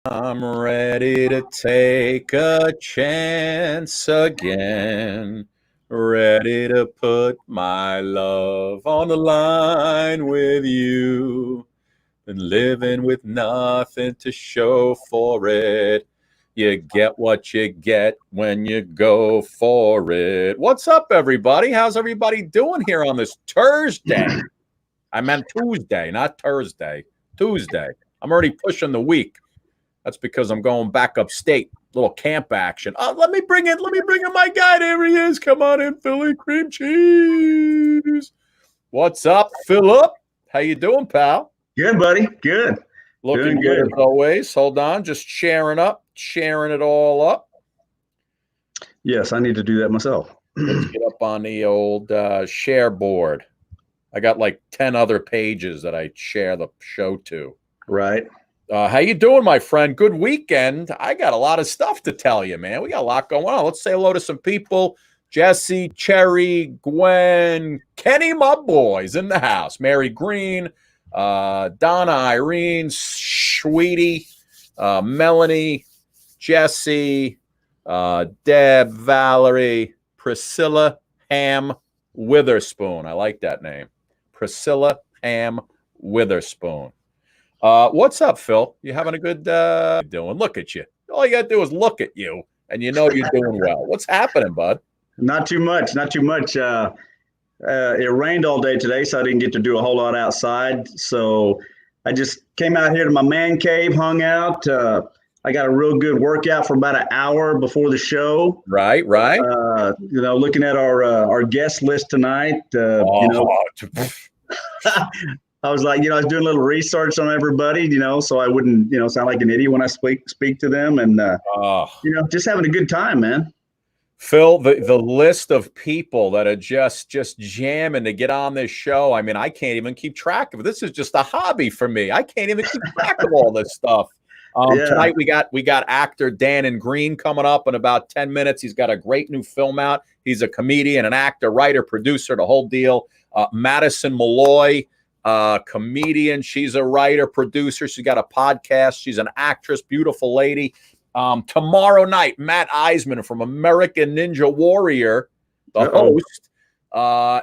I'm ready to take a chance again. Ready to put my love on the line with you. And living with nothing to show for it. You get what you get when you go for it. What's up, everybody? How's everybody doing here on this Thursday? I meant Tuesday, not Thursday. Tuesday. I'm already pushing the week. That's because I'm going back upstate. Little camp action. Oh, let me bring in my guy. There he is. Come on in, Philly cream cheese. What's up, Philip? How you doing, pal? Good, buddy. Good. Looking Doing good good. as always. Hold on, just sharing it all up. Yes, I need to do that myself. Let's get up on the old share board. I got like 10 other pages that I share the show to. Right. How you doing, my friend? Good weekend. I got a lot of stuff to tell you, man. We got a lot going on. Let's say hello to some people. Jesse, Cherry, Gwen, Kenny, my boys in the house. Mary Green, Donna, Irene, Sweetie, Melanie, Jesse, Deb, Valerie, Priscilla, Ham, Witherspoon. I like that name. Priscilla, Ham, Witherspoon. What's up, Phil? You having a good doing? Look at you. All you got to do is look at you, and you know you're doing well. What's happening, bud? Not too much. Not too much. It rained all day today, so I didn't get to do a whole lot outside. So I just came out here to my man cave, hung out. I got a real good workout for about an hour before the show. Right. Looking at our guest list tonight. I was like, I was doing a little research on everybody, so I wouldn't, sound like an idiot when I speak to them, and just having a good time, man. Phil, the list of people that are just jamming to get on this show. I mean, I can't even keep track of it. This is just a hobby for me. I can't even keep track of all this stuff. Tonight we got actor DANNON Green coming up in about 10 minutes. He's got a great new film out. He's a comedian, an actor, writer, producer, the whole deal. MADISON, MALLORY. Comedian. She's a writer, producer. She's got a podcast. She's an actress, beautiful lady. Tomorrow night, Matt Eisman from American Ninja Warrior, the host,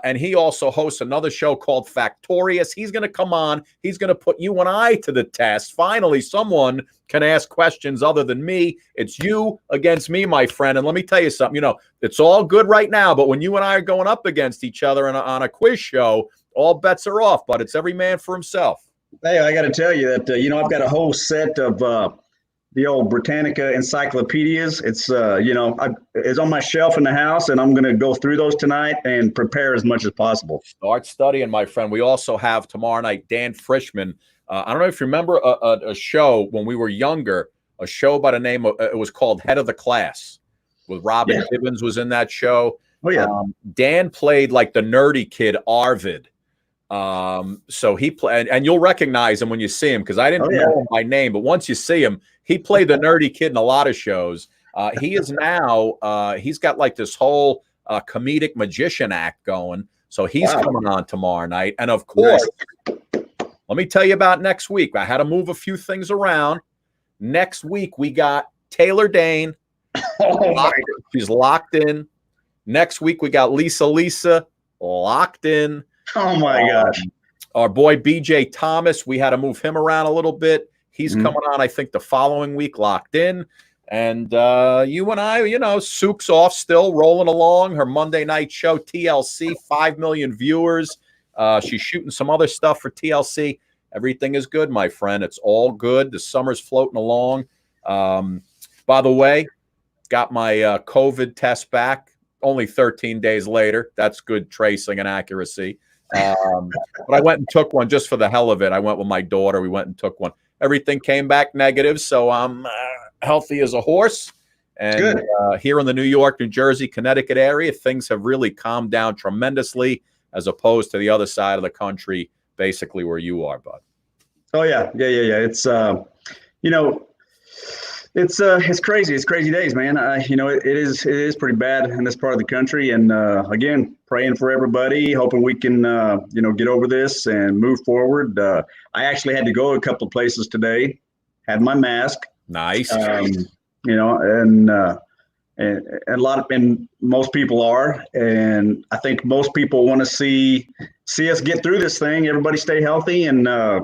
and he also hosts another show called Factorious. He's going to come on. He's going to put you and I to the test. Finally, someone can ask questions other than me. It's you against me, my friend. And let me tell you something. It's all good right now, but when you and I are going up against each other on a quiz show, all bets are off, but it's every man for himself. Hey, I got to tell you that, I've got a whole set of the old Britannica encyclopedias. It's, it's on my shelf in the house, and I'm going to go through those tonight and prepare as much as possible. Start studying, my friend. We also have tomorrow night Dan Frischman. I don't know if you remember a show when we were younger, a show by the name of, it was called Head of the Class with Robin Gibbons was in that show. Oh, yeah. Dan played like the nerdy kid, Arvid. So he played, and you'll recognize him when you see him because I didn't know him by name, but once you see him, he played the nerdy kid in a lot of shows. He is now he's got like this whole comedic magician act going. So he's coming on tomorrow night, and of course, let me tell you about next week. I had to move a few things around. Next week we got Taylor Dane. She's locked in. Next week we got Lisa locked in. Oh my gosh. Our boy BJ Thomas, we had to move him around a little bit. He's coming on, I think, the following week, locked in. And you and I, Suk's off still, rolling along. Her Monday night show, TLC, 5 million viewers. She's shooting some other stuff for TLC. Everything is good, my friend. It's all good. The summer's floating along. By the way, got my COVID test back only 13 days later. That's good tracing and accuracy. But I went and took one just for the hell of it. I went with my daughter. We went and took one. Everything came back negative, so I'm healthy as a horse. And here in the New York, New Jersey, Connecticut area, things have really calmed down tremendously as opposed to the other side of the country, basically where you are, bud. Oh, yeah. It's, it's crazy. It's crazy days, man. It is pretty bad in this part of the country. And again, praying for everybody, hoping we can, get over this and move forward. I actually had to go a couple of places today, had my mask, Nice. You know, and a lot of, and most people are, and I think most people want to see us get through this thing. Everybody stay healthy, and I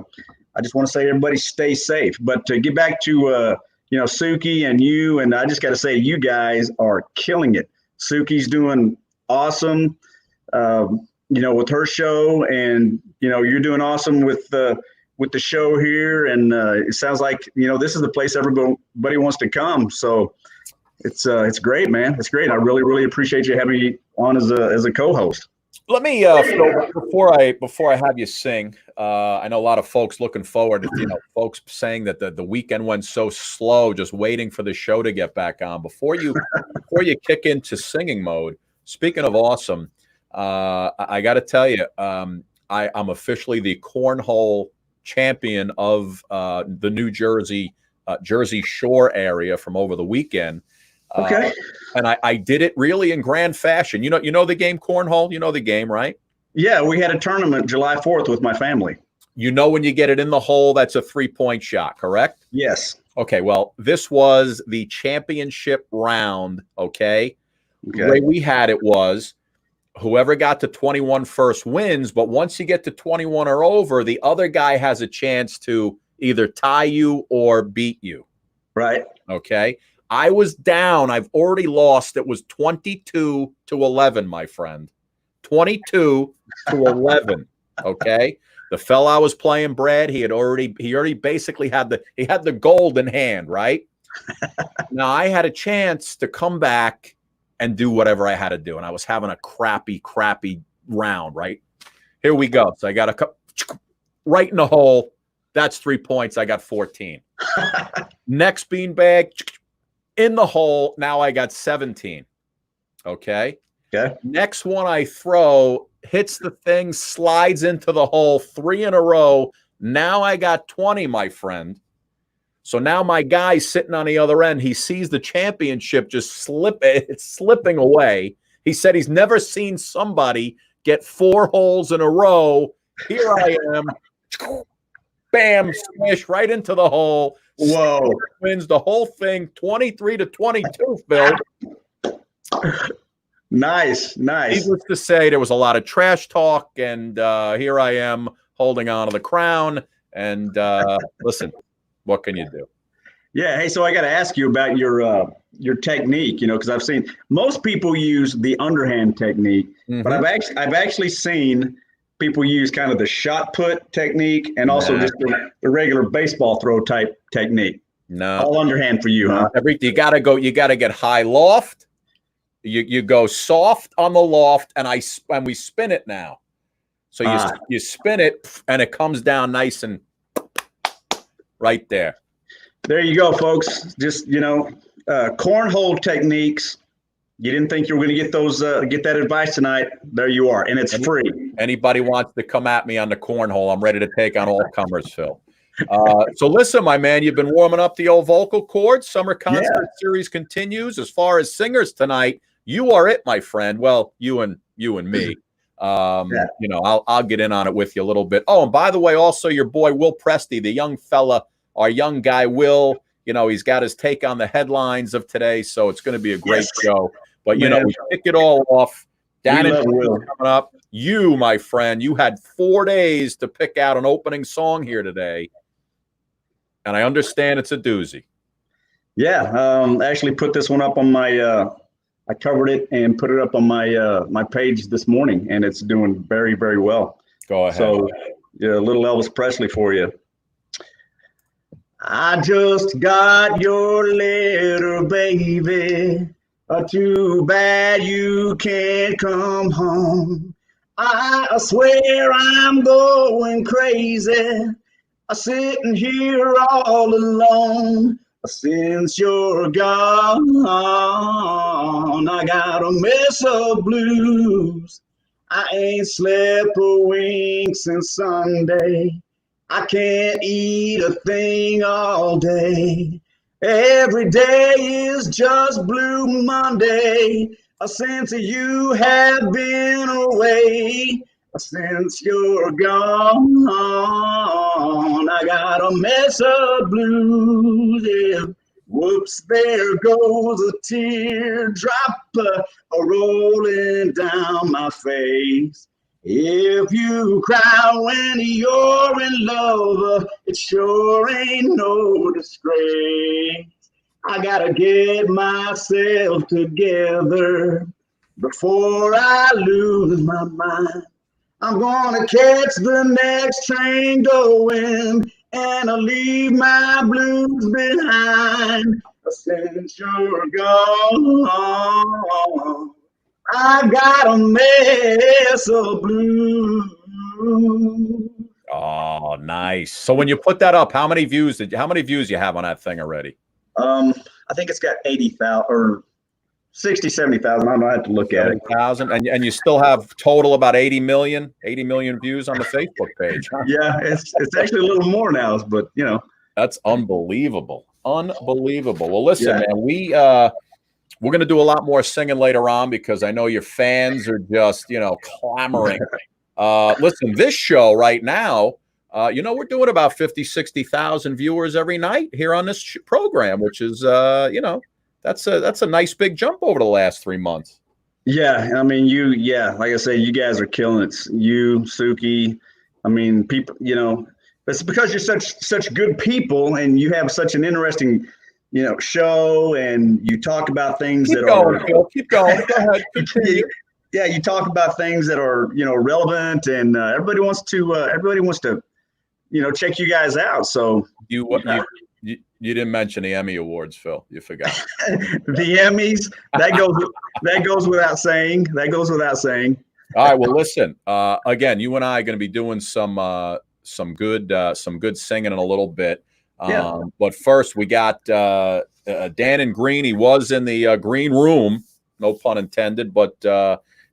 just want to say everybody stay safe. But to get back to you know, Suki and you, and I just got to say you guys are killing it. Suki's doing awesome, you know, with her show, and you know, you're doing awesome with the show here, and it sounds like, you know, this is the place everybody wants to come. So it's great, man. It's great. I really appreciate you having me on as a co-host. Let me Phil, before I have you sing, I know a lot of folks looking forward to, you know, folks saying that the weekend went so slow, just waiting for the show to get back on. Before you kick into singing mode, speaking of awesome, I got to tell you, I'm officially the cornhole champion of the New Jersey Shore area from over the weekend. Okay. And I did it really in grand fashion. You know the game cornhole? You know the game, right? Yeah, we had a tournament July 4th with my family. You know, when you get it in the hole, that's a 3-point shot, correct? Yes. Okay, well, this was the championship round, okay? The way we had it was whoever got to 21 first wins, but once you get to 21 or over, the other guy has a chance to either tie you or beat you. Right. Okay? I was down. I've already lost. It was 22-11, my friend. 22-11. Okay. The fella I was playing, Brad, he already basically had the gold in hand, right? Now I had a chance to come back and do whatever I had to do. And I was having a crappy round, right? Here we go. So I got a cup right in the hole. That's 3 points. I got 14. Next beanbag in the hole. Now I got 17. Okay. Okay. Next one I throw hits the thing, slides into the hole, 3 in a row. Now I got 20, my friend. So now my guy's sitting on the other end. He sees the championship just slipping away. He said he's never seen somebody get 4 holes in a row. Here I am. Bam, smash right into the hole. Whoa. Wins the whole thing 23-22, Phil. Nice. Needless to say, there was a lot of trash talk, and here I am holding on to the crown. And listen, what can you do? Yeah. Hey, so I got to ask you about your technique, you know, because I've seen most people use the underhand technique, but I've actually seen people use kind of the shot put technique and also just the regular baseball throw type technique. No, all underhand for you, huh? You gotta get high loft. You go soft on the loft, and we spin it now. So you spin it, and it comes down nice and right there. There you go, folks. Just, you know, cornhole techniques. You didn't think you were going to get those, get that advice tonight. There you are, and it's free. Anybody wants to come at me on the cornhole, I'm ready to take on all comers, Phil. So listen, my man, you've been warming up the old vocal cords. Summer concert series continues. As far as singers tonight, you are it, my friend. Well, you and me. You know, I'll get in on it with you a little bit. Oh, and by the way, also your boy Will Presti, the young fella, our young guy Will. You know, he's got his take on the headlines of today, so it's going to be a great show. But you know, we kick it all off. DANNON coming up. You, my friend, you had 4 days to pick out an opening song here today, and I understand it's a doozy. Yeah, I actually put this one up on my. I covered it and put it up on my page this morning, and it's doing very, very well. Go ahead. So, yeah, a little Elvis Presley for you. I just got your letter, baby. Too bad you can't come home. I swear I'm going crazy. I'm sitting here all alone. Since you're gone, I got a mess of blues. I ain't slept a wink since Sunday. I can't eat a thing all day. Every day is just Blue Monday. Since you have been away, since you're gone. on. I got a mess of blues, yeah. Whoops, there goes a teardrop rolling down my face. If you cry when you're in love, it sure ain't no disgrace. I gotta get myself together before I lose my mind. I'm gonna catch the next train going, and I'll leave my blues behind. Since you're gone, I got a mess of blues. Oh, nice. So when you put that up, how many views you have on that thing already? I think it's got 80,000 or 60, 70,000. I don't know. I have to look at it. 70,000, and you still have total about 80 million views on the Facebook page. Huh? Yeah, it's actually a little more now, but you know. That's unbelievable. Unbelievable. Well, listen, Yeah. man, we're going to do a lot more singing later on because I know your fans are just, clamoring. Listen, this show right now, we're doing about 50, 60,000 viewers every night here on this program, which is, that's a nice big jump over the last 3 months. Yeah. I mean, like I say, you guys are killing it. You, Suki, I mean, people, it's because you're such good people and you have such an interesting, show, and you talk about things Keep going, Phil. Keep going. Go ahead. Continue. Yeah, you talk about things that are relevant, and everybody wants to check you guys out. So You didn't mention the Emmy Awards, Phil. You forgot. The Emmys, that goes without saying. That goes without saying. All right. Well, listen. Again, you and I are going to be doing some good singing in a little bit. Yeah. But first, we got Dannon Green. He was in the green room, no pun intended, but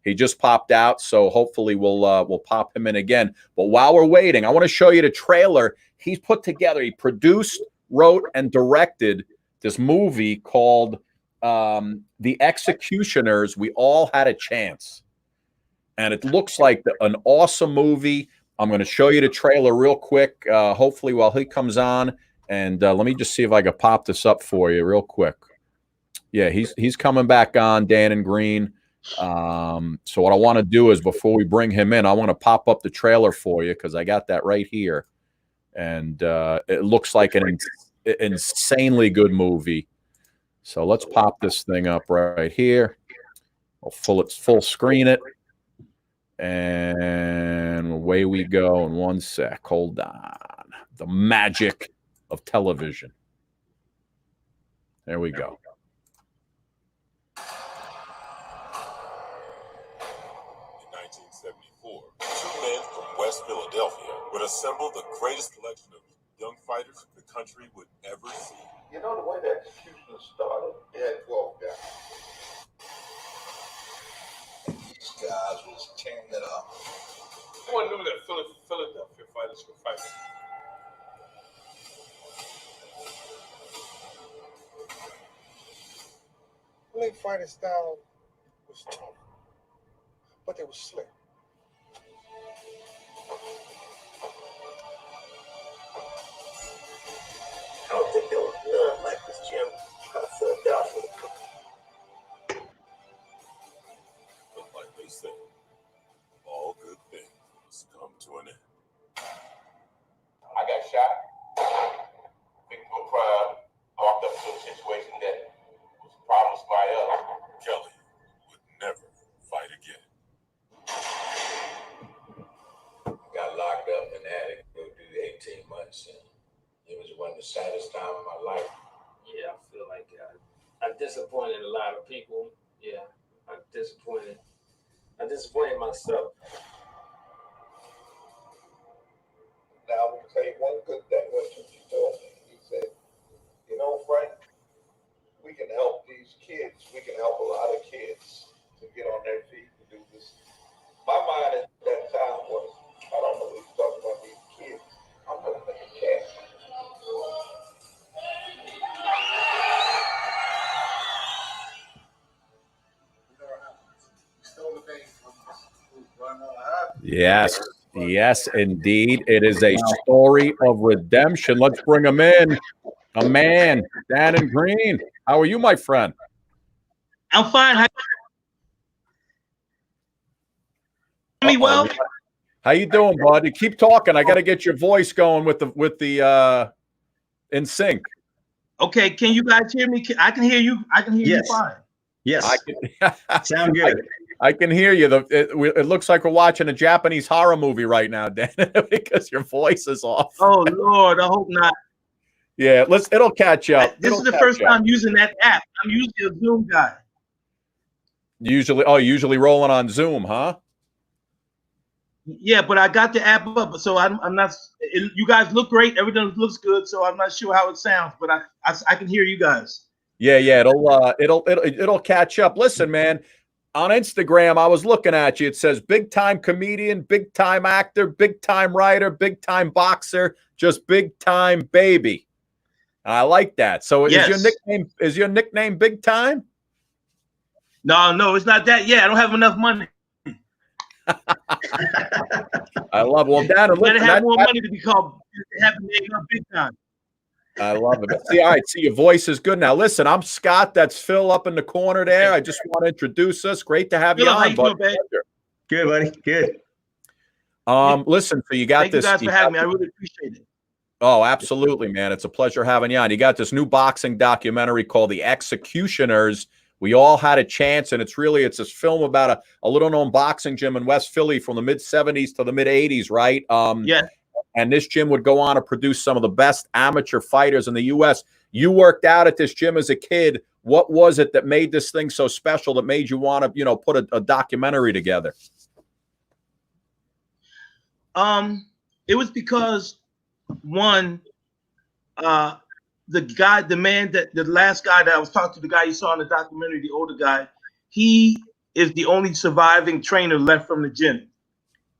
he just popped out. So hopefully we'll pop him in again. But while we're waiting, I want to show you the trailer he's put together. He produced, wrote, and directed this movie called The Executioners. We All Had a Chance. And it looks like an awesome movie. I'm going to show you the trailer real quick, hopefully while he comes on. And let me just see if I can pop this up for you real quick. Yeah, he's coming back on, Dannon Green. So what I want to do is before we bring him in, I want to pop up the trailer for you because I got that right here. And it looks like an insanely good movie. So let's pop this thing up right here. I'll full screen it. And away we go in 1 sec. Hold on. The magic of television. There we go. In 1974, two men from West Philadelphia would assemble the greatest collection of young fighters the country would ever see. You know, the way the execution started, they had 12 guys. These guys was tearing it up. No one knew that Philadelphia fighters could fight. Their fighting style was tough, but they were slick. I don't think there was none like this gym out of Philadelphia. But like they say, all good things come to an end. I got shot, victim of crime, walked up to a situation that was problems by us. Kelly would never fight again. Got locked up in the attic, go do 18 months, and it was one of the saddest times of my life. Yeah, I feel like I disappointed a lot of people. Yeah, I disappointed myself. Now, I'm going to tell you one good thing, what you told me. He said, you know, Frank, we can help these kids. We can help a lot of kids to get on their feet and do this. My mind at that time was, I don't know what he's talking about these kids. I'm going to make a cash. Yes. Yes, indeed. It is a story of redemption. Let's bring him in. A man, Dannon Green. How are you, my friend? I'm fine. Me well? How you doing, bud? You keep talking. I got to get your voice going with the in sync. Okay, can you guys hear me? I can hear you. I can hear you fine. Yes. Sound good. I can hear you. It looks like we're watching a Japanese horror movie right now, Dan, because your voice is off. Oh Lord, I hope not. Yeah, it'll catch up. This is the first time using that app. I'm usually a Zoom guy. Usually rolling on Zoom, huh? Yeah, but I got the app up, so I'm not. You guys look great. Everything looks good, so I'm not sure how it sounds, but I can hear you guys. Yeah, it'll catch up. Listen, man, on Instagram, I was looking at you. It says big time comedian, big time actor, big time writer, big time boxer, just big time baby. I like that. So is your nickname Big Time? No, it's not that. Yeah, I don't have enough money. I love it. Well, Dan, I have more money to be called have the name of Big Time. I love it. See, all right, see, your voice is good now. Listen, I'm Scott. That's Phil up in the corner there. I just want to introduce us. Great to have you on, buddy. Good, buddy. Good. Listen, so you got this. Thank you guys for having me. I really appreciate it. Oh, absolutely, man. It's a pleasure having you on. You got this new boxing documentary called The Executioners. We all had a chance, and it's this film about a little-known boxing gym in West Philly from the mid-'70s to the mid-'80s, right? Yeah. And this gym would go on to produce some of the best amateur fighters in the U.S. You worked out at this gym as a kid. What was it that made this thing so special that made you want to, put a documentary together? It was because one, the last guy that I was talking to, the guy you saw in the documentary, the older guy, he is the only surviving trainer left from the gym.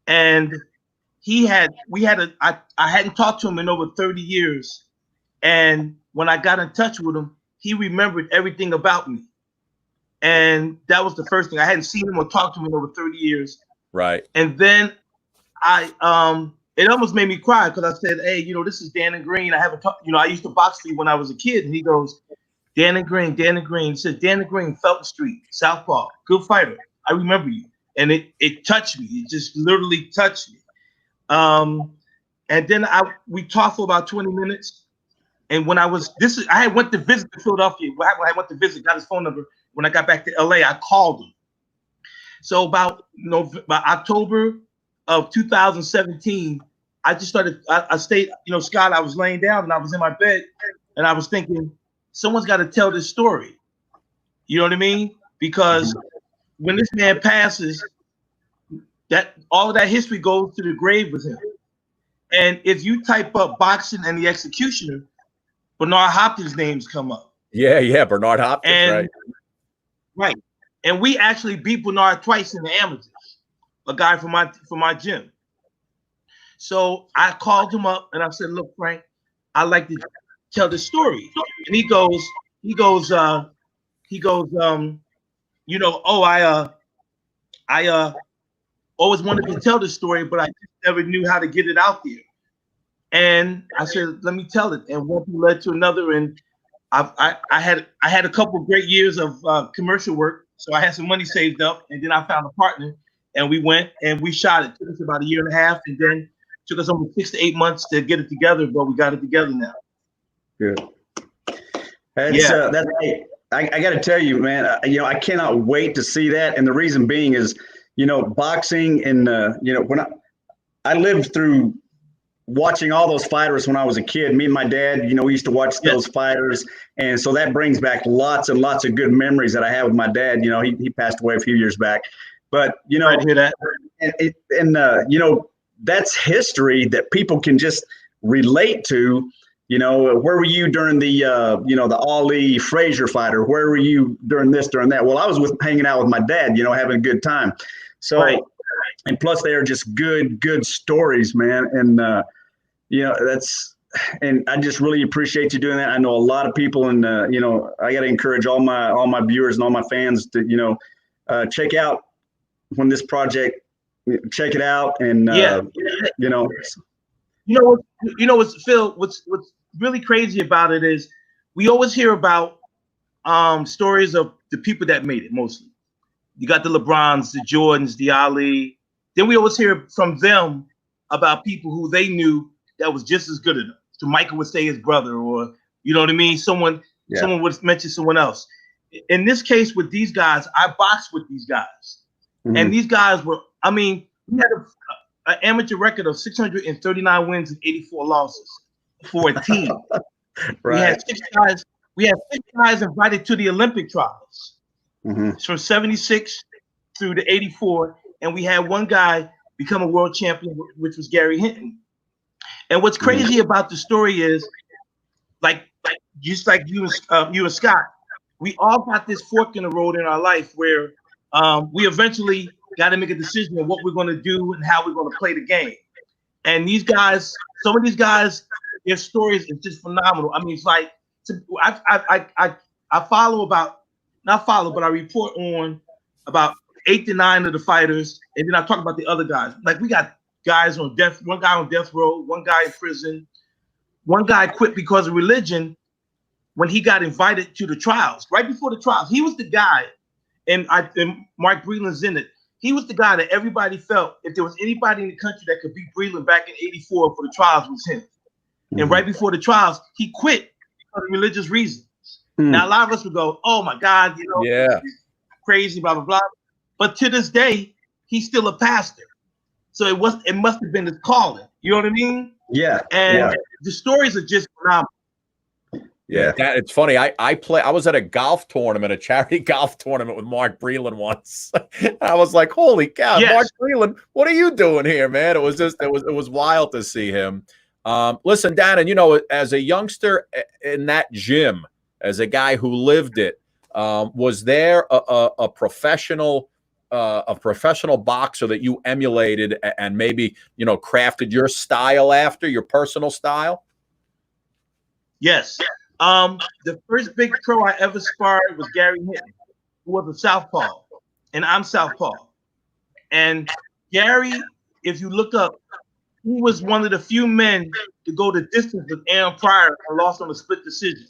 And I hadn't talked to him in over 30 years. And when I got in touch with him, he remembered everything about me. And that was the first thing. I hadn't seen him or talked to him in over 30 years. Right. And then it almost made me cry because I said, hey, this is Dannon Green. I haven't talked, I used to box for you when I was a kid. And he goes, Dannon Green. He said, Dannon Green, Felton Street, Southpaw, good fighter. I remember you. And it touched me. It just literally touched me. And then we talked for about 20 minutes. And when I had went to visit Philadelphia. When I went to visit, got his phone number. When I got back to LA, I called him. So about October of 2017, I just started, I stayed, Scott, I was laying down and I was in my bed and I was thinking, someone's got to tell this story. You know what I mean? Because when this man passes, that all of that history goes to the grave with him. And if you type up boxing and the executioner, Bernard Hopkins' names come up. Yeah, Bernard Hopkins, right. Right. And we actually beat Bernard twice in the amateurs, a guy from my gym. So I called him up and I said, look, Frank, I'd like to tell the story. And he goes, I always wanted to tell the story, but I just never knew how to get it out there. And I said, let me tell it. And one thing led to another. And I had a couple of great years of commercial work. So I had some money saved up, and then I found a partner and we went and we shot it. It took us about 1.5 years, and then took us almost 6 to 8 months to get it together, but we got it together now. Good. I got to tell you, man, I cannot wait to see that. And the reason being is, boxing and, when I lived through watching all those fighters when I was a kid. Me and my dad, we used to watch those fighters. And so that brings back lots and lots of good memories that I have with my dad. He passed away a few years back. But, I hear that. And that's history that people can just relate to. Where were you during the, the Ali Frazier fighter? Where were you during this, during that? Well, I was hanging out with my dad, having a good time. So, and plus they are just good stories, man. And, and I just really appreciate you doing that. I know a lot of people, and, I got to encourage all my viewers and all my fans to, check out when this project, check it out. And Yeah. you know, What's Phil? What's really crazy about it is we always hear about stories of the people that made it. Mostly, you got the LeBrons, the Jordans, the Ali. Then we always hear from them about people who they knew that was just as good as them. So Michael would say his brother, or you know what I mean. Someone would mention someone else. In this case, with these guys, I boxed with these guys, and these guys were. I mean, we had an amateur record of 639 wins and 84 losses for a team. Right. We had six guys. We had six guys invited to the Olympic trials from 76 through to 84, and we had one guy become a world champion, which was Gary Hinton. And what's crazy about the story is, just like you and Scott, we all got this fork in the road in our life where we eventually got to make a decision on what we're going to do and how we're going to play the game. And these guys, some of these guys, their stories is just phenomenal. I mean, it's like I follow I report on about 8 to 9 of the fighters, and then I talk about the other guys. Like we got guys on death, one guy on death row, one guy in prison, one guy quit because of religion when he got invited to the trials. Right before the trials, he was the guy, and Mark Breland's in it. He was the guy that everybody felt if there was anybody in the country that could beat Breland back in '84 for the trials was him. And right before the trials, he quit for religious reasons. Now a lot of us would go, "Oh my God, he's crazy, blah blah blah." But to this day, he's still a pastor. So it must have been his calling. You know what I mean? Yeah. And the stories are just phenomenal. Yeah, it's funny. I was at a golf tournament, a charity golf tournament with Mark Breland once. I was like, "Holy cow, Mark Breland, what are you doing here, man?" It was wild to see him. Listen, Dannon, as a youngster in that gym, as a guy who lived it, was there a professional boxer that you emulated and maybe crafted your style after, your personal style? Yes. The first big pro I ever sparred was Gary Hinton, who was a southpaw, and I'm southpaw. And Gary, if you look up, he was one of the few men to go the distance with Aaron Pryor and lost on a split decision.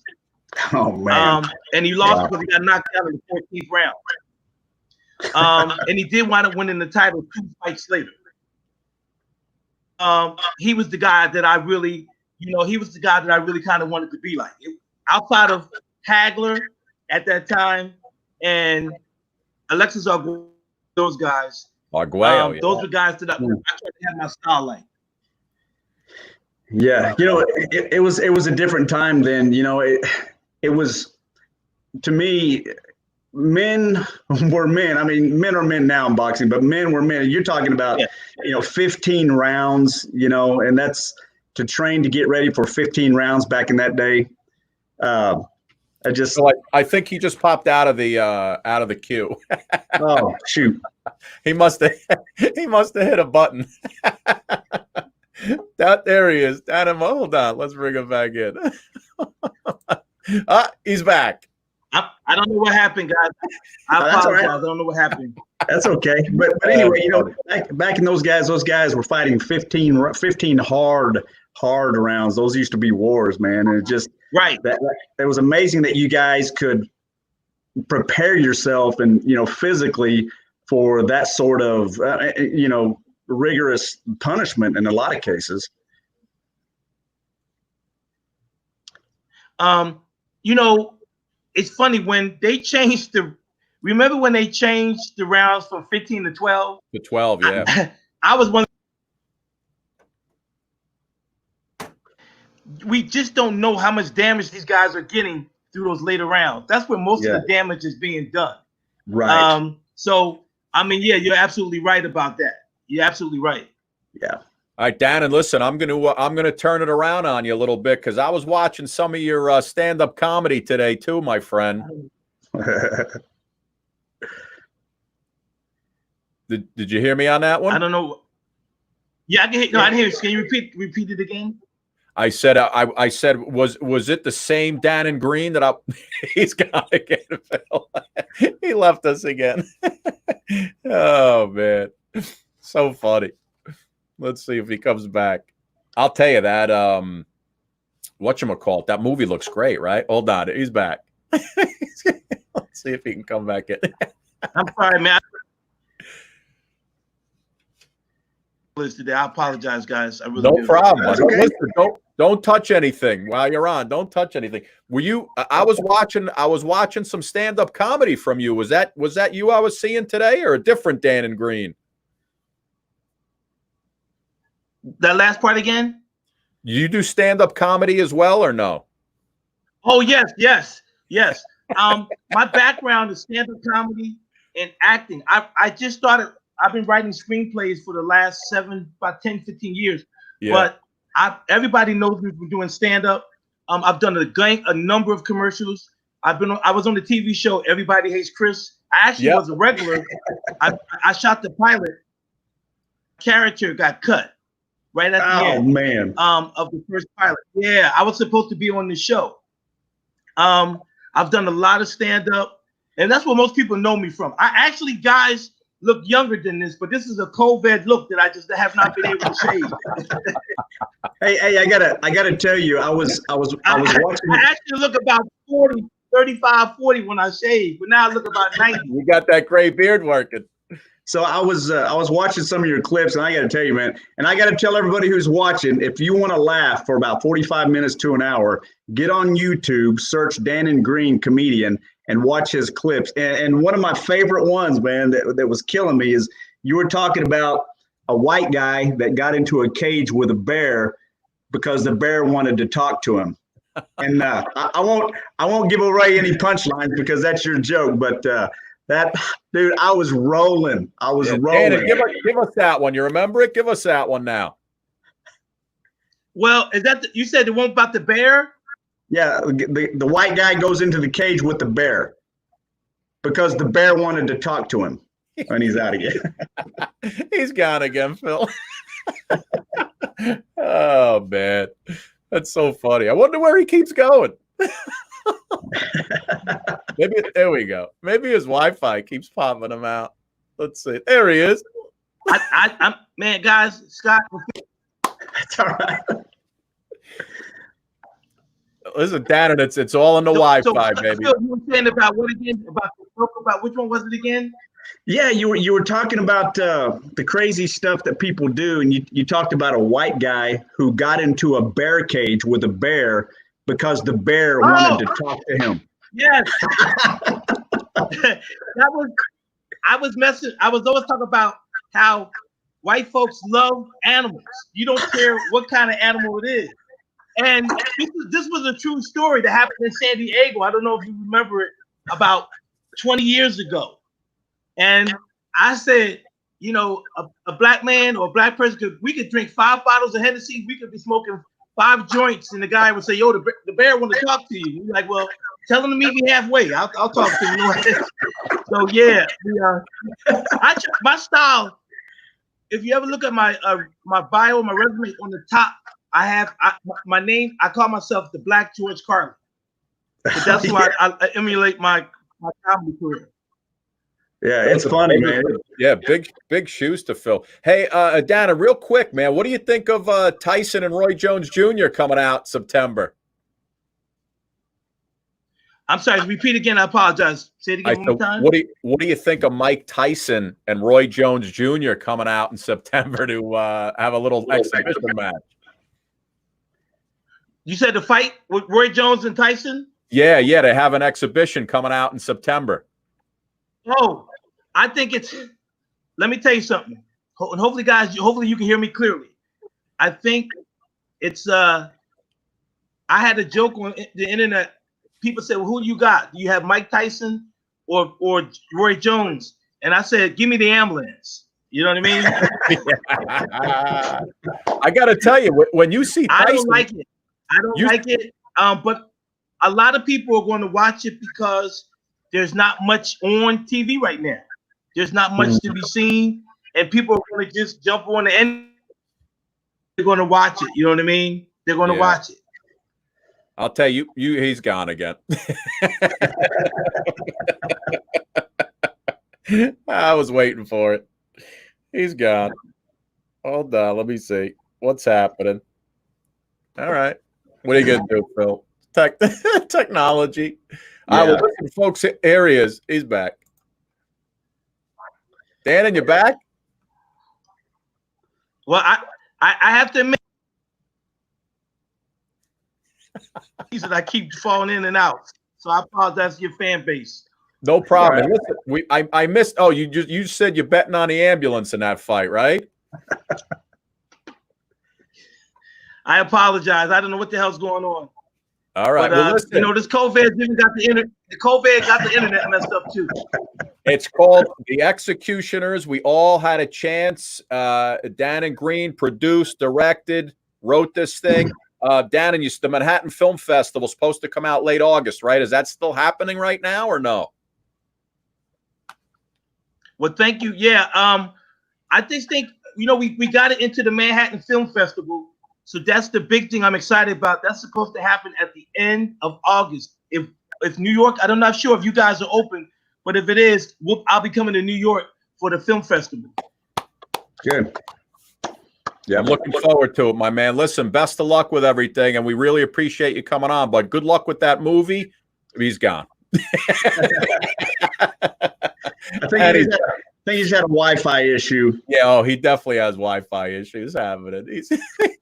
Oh man! And he lost because he got knocked out in the 14th round. And he did wind up winning the title 2 fights later. He was the guy that I really, kind of wanted to be like. Outside of Hagler at that time and Alexis Arguello, those guys. Those were guys that I tried to have my style like. Yeah, it was a different time then. It was, to me, men were men. I mean, men are men now in boxing, but men were men. You're talking about 15 rounds, and that's to train to get ready for 15 rounds back in that day. I think he just popped out of the queue. Oh shoot! He must have hit a button. There he is. Adam, hold on. Let's bring him back in. He's back. I don't know what happened, guys. I apologize. Right. I don't know what happened. That's okay. But anyway, back in those guys were fighting 15 hard rounds. Those used to be wars, man. And it just it was amazing that you guys could prepare yourself and physically for that sort of rigorous punishment in a lot of cases. It's funny when they changed remember when they changed the rounds from 15 to 12? To 12, yeah. I was one. We just don't know how much damage these guys are getting through those later rounds. That's where most of the damage is being done. Right. So, I mean, you're absolutely right about that. You're absolutely right. Yeah. All right, Dan, and listen, I'm gonna turn it around on you a little bit because I was watching some of your stand-up comedy today too, my friend. Did you hear me on that one? I don't know. Yeah, I can hear. No, I didn't hear you. Can you repeat it again? I said, was it the same Dannon Green that he's got again, Phil? He left us again. Oh man. So funny. Let's see if he comes back. I'll tell you that whatchamacallit, that movie looks great, right? Hold on, he's back. Let's see if he can come back in. I'm sorry, man. Today, I apologize, guys. I really No do. problem. That's okay. Listen, don't touch anything while you're on. Don't touch anything. Were you? I was watching some stand-up comedy from you. Was that you I was seeing today, or a different Dannon Green? That last part again? You do stand-up comedy as well, or no? Oh, yes. My background is stand-up comedy and acting. I just started. I've been writing screenplays for the last about 10, 15 years. Yeah. But everybody knows me from doing stand-up. I've done a number of commercials. I was on the TV show Everybody Hates Chris. I actually was a regular. I shot the pilot. Character got cut right at the end. Man. Of the first pilot. Yeah, I was supposed to be on the show. I've done a lot of stand-up, and that's what most people know me from. I actually, guys, look younger than this, but this is a COVID look that I just have not been able to shave. Hey, I gotta tell you, I was watching. I actually look about 40, 35, 40 when I shave, but now I look about 90. You got that gray beard working. So I was watching some of your clips, and I got to tell you, man, and I got to tell everybody who's watching, if you want to laugh for about 45 minutes to an hour, get on YouTube, search Dannon Green comedian, and watch his clips. And one of my favorite ones, man, that was killing me is you were talking about a white guy that got into a cage with a bear because the bear wanted to talk to him. And I won't give away any punchlines because that's your joke, but that dude, I was rolling. Rolling. Dannon, give us that one. You remember it? Give us that one now. Well, is that you said the one about the bear? Yeah, the white guy goes into the cage with the bear because the bear wanted to talk to him, and he's out again. He's gone again, Phil. Oh man, that's so funny. I wonder where he keeps going. Maybe there we go. Maybe his Wi-Fi keeps popping him out. Let's see. There he is. I'm man, guys. Scott, That's all right. Listen, Dannon, it's all in the Wi-Fi, baby. You were saying about what again? About which one was it again? Yeah, you were talking about the crazy stuff that people do, and you talked about a white guy who got into a bear cage with a bear because the bear wanted to talk to him. Yes. I was always talking about how white folks love animals. You don't care what kind of animal it is. And this was a true story that happened in San Diego. I don't know if you remember it, about 20 years ago. And I said, you know, a black man or a black person we could drink 5 bottles of Hennessy. We could be smoking 5 joints, and the guy would say, "Yo, the bear want to talk to you." We're like, "Well, tell him to meet me halfway. I'll talk to him." So yeah, my style. If you ever look at my bio, my resume on the top, I have my name. I call myself the Black George Carlin. But that's why I emulate my comedy career. Yeah, it's funny, man. Yeah, big shoes to fill. Hey, Dannon, real quick, man, what do you think of Tyson and Roy Jones Jr. coming out September? I'm sorry, repeat again. I apologize. Say it again one more time. What do you think of Mike Tyson and Roy Jones Jr. coming out in September to have a little exhibition match? You said the fight with Roy Jones and Tyson? Yeah, they have an exhibition coming out in September. Oh, I think let me tell you something. And hopefully, guys, hopefully you can hear me clearly. I think it's I had a joke on the internet. People say, "Well, who do you got? Do you have Mike Tyson or Roy Jones?" And I said, "Give me the ambulance." You know what I mean? I got to tell you, when you see Tyson, I don't like it. But a lot of people are going to watch it because there's not much on TV right now. There's not much to be seen, and people are going to just jump on the end. They're going to watch it. You know what I mean? They're going to watch it. I'll tell you, he's gone again. I was waiting for it. He's gone. Hold on. Let me see. What's happening? All right. What are you going to do, Phil? Technology. I will listen, folks. Areas. He's back. Dan, you back? Well, I have to admit that I keep falling in and out. So I apologize to your fan base. No problem. Right. Listen, I missed. Oh, you said you're betting on the ambulance in that fight, right? I apologize. I don't know what the hell's going on. All right. But, well, listen. you know, this COVID even got the COVID got the internet messed up too. It's called The Executioners. We all had a chance. Dannon Green produced, directed, wrote this thing. Dannon, the Manhattan Film Festival is supposed to come out late August, right? Is that still happening right now or no? Well, thank you. Yeah. I just think, you know, we got it into the Manhattan Film Festival. So that's the big thing I'm excited about. That's supposed to happen at the end of August. If New York, I'm not sure if you guys are open, but if it is, I'll be coming to New York for the film festival. Good. Yeah, I'm looking forward to it, my man. Listen, best of luck with everything, and we really appreciate you coming on. But good luck with that movie. He's gone. I think he's had a Wi-Fi issue. Yeah, oh, he definitely has Wi-Fi issues. Having it,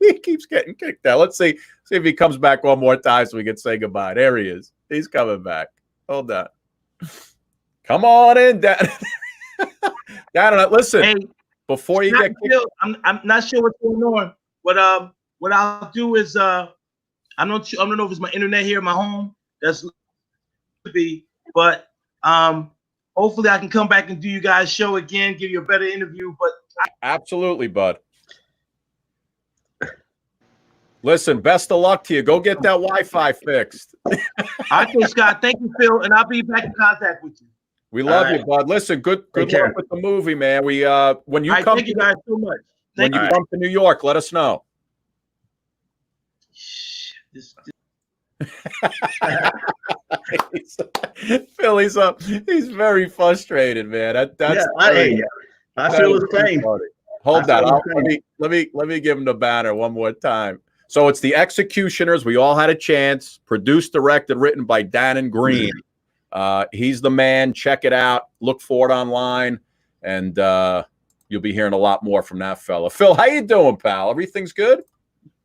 he keeps getting kicked out. Let's see if he comes back one more time so we can say goodbye. There he is. He's coming back. Hold on. Come on in, Dan. Dan, listen. Hey, before you get kicked, I'm not sure what's going on. But what I'll do is I don't know if it's my internet here in my home. That's to be, but hopefully I can come back and do you guys' show again, give you a better interview. But absolutely, bud. Listen, best of luck to you. Go get that Wi-Fi fixed. Okay, Scott. Thank you, Phil, and I'll be back in contact with you. We love you, bud. Listen, good luck with the movie, man. We when you come, thank you guys so much. When you come to New York, let us know. Philly's up. He's very frustrated, man. I feel the same. Hold on. Let me give him the banner one more time. So it's The Executioners. We all had a chance. Produced, directed, written by Dannon Green. He's the man. Check it out. Look for it online, and you'll be hearing a lot more from that fella. Phil, how you doing, pal? Everything's good?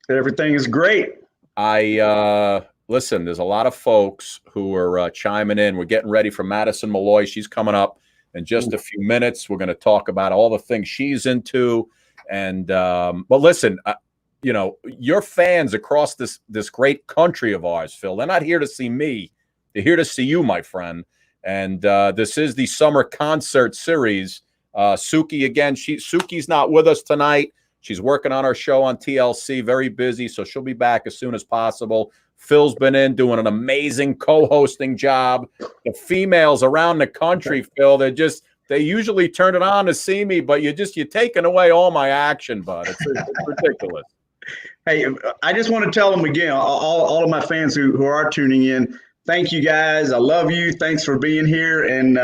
Everything is great. Listen, there's a lot of folks who are chiming in. We're getting ready for Madison Malloy. She's coming up in just a few minutes. We're going to talk about all the things she's into. And but listen, you know, your fans across this great country of ours, Phil, they're not here to see me. They're here to see you, my friend. And this is the summer concert series. Suki, again, Suki's not with us tonight. She's working on our show on TLC, very busy, so she'll be back as soon as possible. Phil's been in doing an amazing co-hosting job. The females around the country, Phil, they usually turn it on to see me, but you're taking away all my action, bud. It's ridiculous. Hey, I just want to tell them again, all of my fans who are tuning in, thank you guys. I love you. Thanks for being here. And,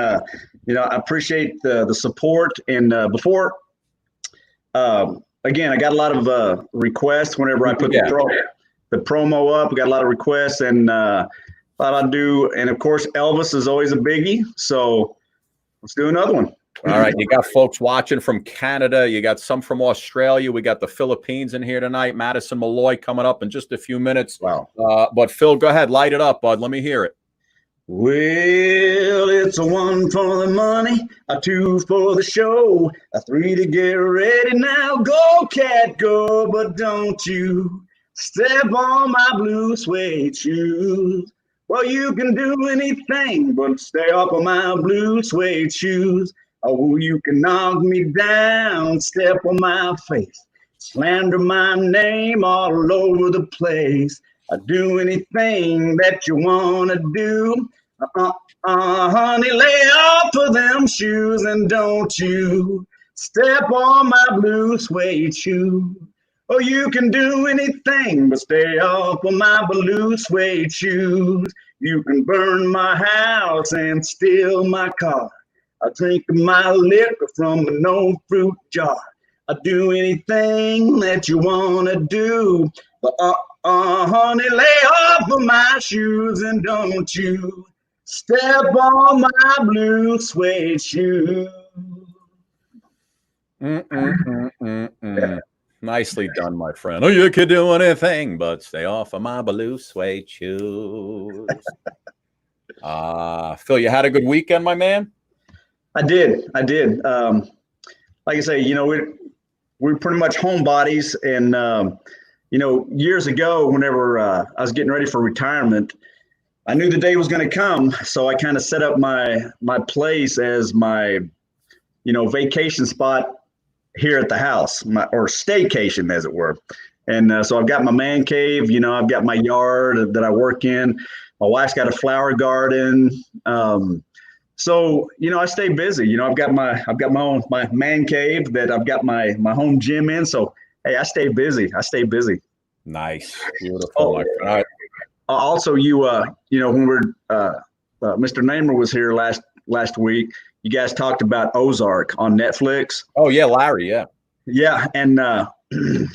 you know, I appreciate the support. And again, I got a lot of requests whenever I put the promo up. We got a lot of requests, and thought I'd do. And of course, Elvis is always a biggie. So let's do another one. All right. You got folks watching from Canada. You got some from Australia. We got the Philippines in here tonight. Madison Malloy coming up in just a few minutes. Wow. But Phil, go ahead. Light it up, bud. Let me hear it. Well, it's a 1 for the money, a 2 for the show, a 3 to get ready now. Go, cat, go, but don't you step on my blue suede shoes. Well, you can do anything but stay off of my blue suede shoes. Oh, you can knock me down, step on my face, slander my name all over the place. I'll do anything that you want to do. Honey, lay off of them shoes and don't you step on my blue suede shoes. Oh, you can do anything but stay off of my blue suede shoes. You can burn my house and steal my car, I drink my liquor from an old fruit jar. I do anything that you wanna do. But honey, lay off of my shoes and don't you step on my blue suede shoes. Nicely done, my friend. Oh, you could do anything but stay off of my blue suede shoes. Phil, you had a good weekend, my man? I did. Like I say, we're pretty much homebodies. And, years ago, whenever I was getting ready for retirement, I knew the day was going to come. So I kind of set up my place as my, vacation spot here at the house, or staycation, as it were. And so I've got my man cave, I've got my yard that I work in. My wife's got a flower garden. So, I stay busy. I've got my man cave that I've got my home gym in. So, hey, I stay busy. Nice. Beautiful. All right. Also, when we're Mr. Namer was here last week, you guys talked about Ozark on Netflix. Oh yeah, Larry. Yeah. Yeah, and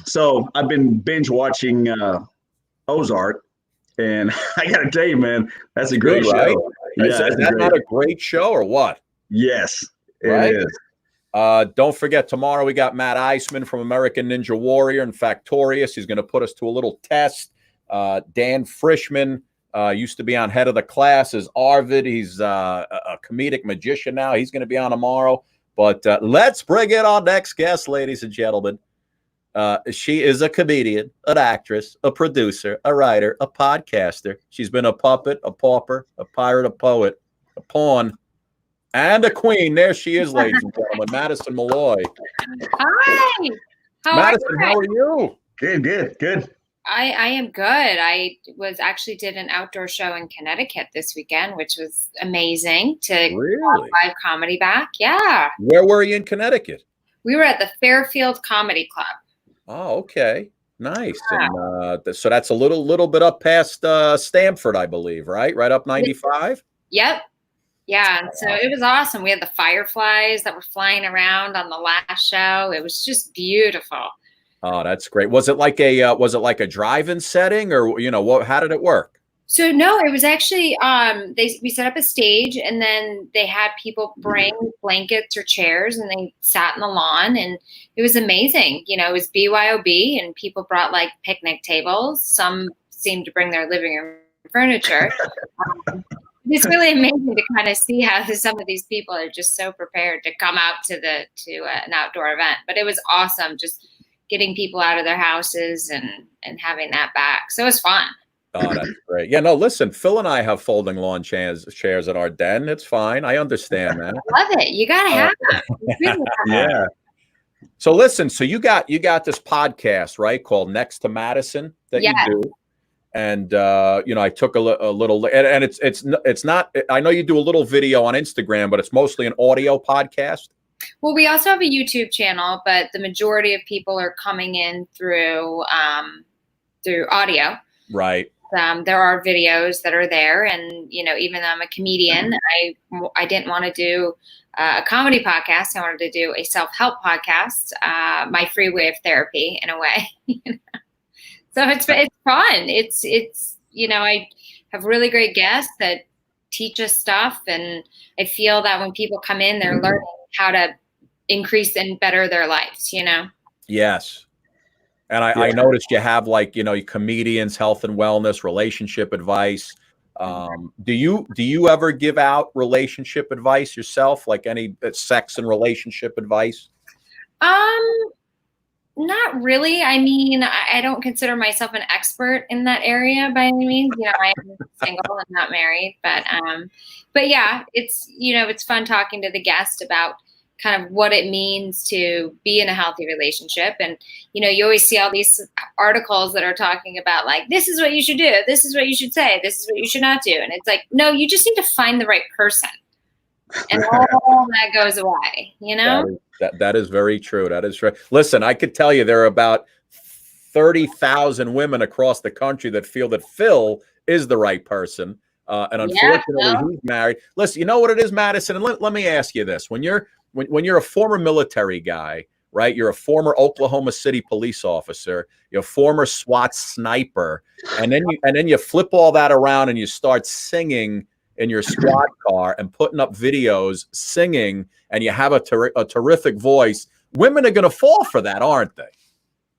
so I've been binge watching Ozark, and I got to tell you, man, that's a great show. Right? Yeah, is that not a great show or what? Yes, it is. Don't forget, tomorrow we got Matt Eisman from American Ninja Warrior and Factorious. He's going to put us to a little test. Dan Frischman used to be on Head of the Class as Arvid. He's a comedic magician now. He's going to be on tomorrow. But let's bring in our next guest, ladies and gentlemen. She is a comedian, an actress, a producer, a writer, a podcaster. She's been a puppet, a pauper, a pirate, a poet, a pawn, and a queen. There she is, ladies and gentlemen, Madison Malloy. Hi. Madison, how are you? Good. I am good. I did an outdoor show in Connecticut this weekend, which was amazing to have live comedy back. Yeah. Where were you in Connecticut? We were at the Fairfield Comedy Club. Oh, okay. Nice. Yeah. And so that's a little bit up past Stamford, I believe, right? Right up 95? Yep. Yeah. And so it was awesome. We had the fireflies that were flying around on the last show. It was just beautiful. Oh, that's great. Was it like a drive-in setting, or how did it work? So no, it was actually we set up a stage, and then they had people bring blankets or chairs, and they sat in the lawn, and it was amazing. It was BYOB, and people brought like picnic tables. Some seemed to bring their living room furniture. It's really amazing to kind of see how some of these people are just so prepared to come out to an outdoor event. But it was awesome, just getting people out of their houses and having that back. So it was fun. Oh, that's great. Yeah, no, listen, Phil and I have folding lawn chairs at our den. It's fine. I understand that. I love it. You got to have it. Yeah. So listen, so you got this podcast, right, called Next to Madison that you do. And, I took a little, and it's not, I know you do a little video on Instagram, but it's mostly an audio podcast. Well, we also have a YouTube channel, but the majority of people are coming in through audio. Right. There are videos that are there, and even though I'm a comedian, I didn't want to do a comedy podcast. I wanted to do a self-help podcast, my free way of therapy in a way. So it's fun. It's I have really great guests that teach us stuff, and I feel that when people come in, they're learning how to increase and better their lives, Yes. And I noticed you have comedians, health and wellness, relationship advice. Do you ever give out relationship advice yourself, like any sex and relationship advice? Not really. I mean, I don't consider myself an expert in that area by any means. I am single and not married, but yeah, it's fun talking to the guest about kind of what it means to be in a healthy relationship. And, you always see all these articles that are talking about like, this is what you should do. This is what you should say. This is what you should not do. And it's like, no, you just need to find the right person. And all that goes away, That is very true. That is true. Listen, I could tell you there are about 30,000 women across the country that feel that Phil is the right person. And unfortunately, Yeah, he's married. Listen, you know what it is, Madison? And let me ask you this. When you're a former military guy, right? You're a former Oklahoma City police officer, you're a former SWAT sniper, and then you flip all that around and you start singing in your squad car and putting up videos singing, and you have a terrific voice. Women are going to fall for that, aren't they?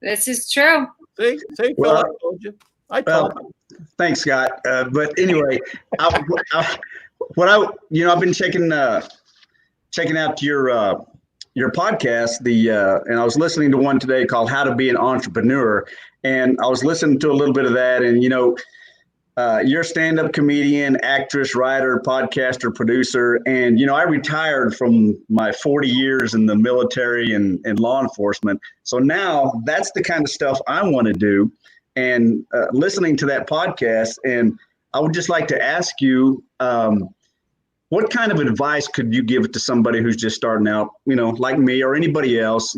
this is true. See, Phil, I told you. I told you. Thanks, Scott. But anyway, I've been checking out your podcast, and I was listening to one today called "How to Be an Entrepreneur," and I was listening to a little bit of that, and you're a stand-up comedian, actress, writer, podcaster, producer, and I retired from my 40 years in the military and law enforcement. So now that's the kind of stuff I want to do. And listening to that podcast, and I would just like to ask you, what kind of advice could you give to somebody who's just starting out, like me or anybody else?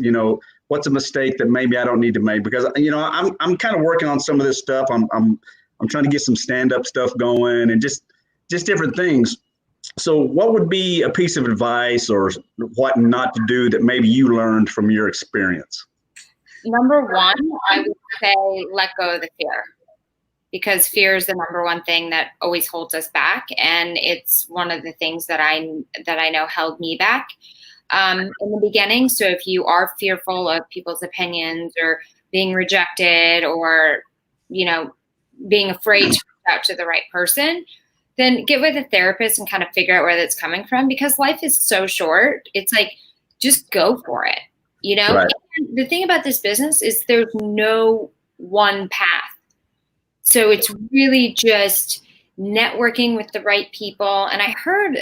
What's a mistake that maybe I don't need to make? Because I'm kind of working on some of this stuff. I'm trying to get some stand-up stuff going and just different things. So what would be a piece of advice or what not to do that maybe you learned from your experience? Number one, I would say let go of the fear, because fear is the number one thing that always holds us back. And it's one of the things that I know held me back in the beginning. So if you are fearful of people's opinions or being rejected or, being afraid to reach out to the right person, then get with a therapist and kind of figure out where that's coming from, because life is so short. It's like, just go for it. Right. And the thing about this business is there's no one path. So it's really just networking with the right people. And I heard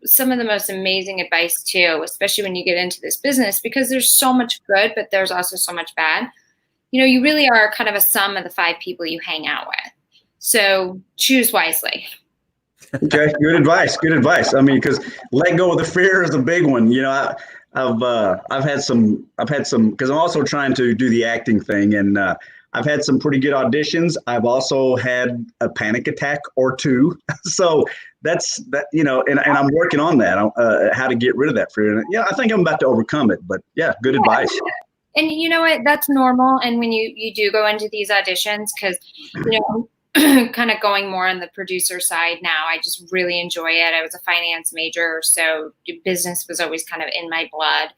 some of the most amazing advice too, especially when you get into this business, because there's so much good, but there's also so much bad. You really are kind of a sum of the 5 people you hang out with. So choose wisely. Okay, good advice. Good advice. I mean, because let go of the fear is a big one. I've had some because I'm also trying to do the acting thing, and I've had some pretty good auditions. I've also had a panic attack or two. So that's that, and I'm working on that, how to get rid of that fear. And I think I'm about to overcome it, but good advice. And you know what, that's normal. And when you do go into these auditions, because, kind of going more on the producer side now, I just really enjoy it. I was a finance major, so business was always kind of in my blood.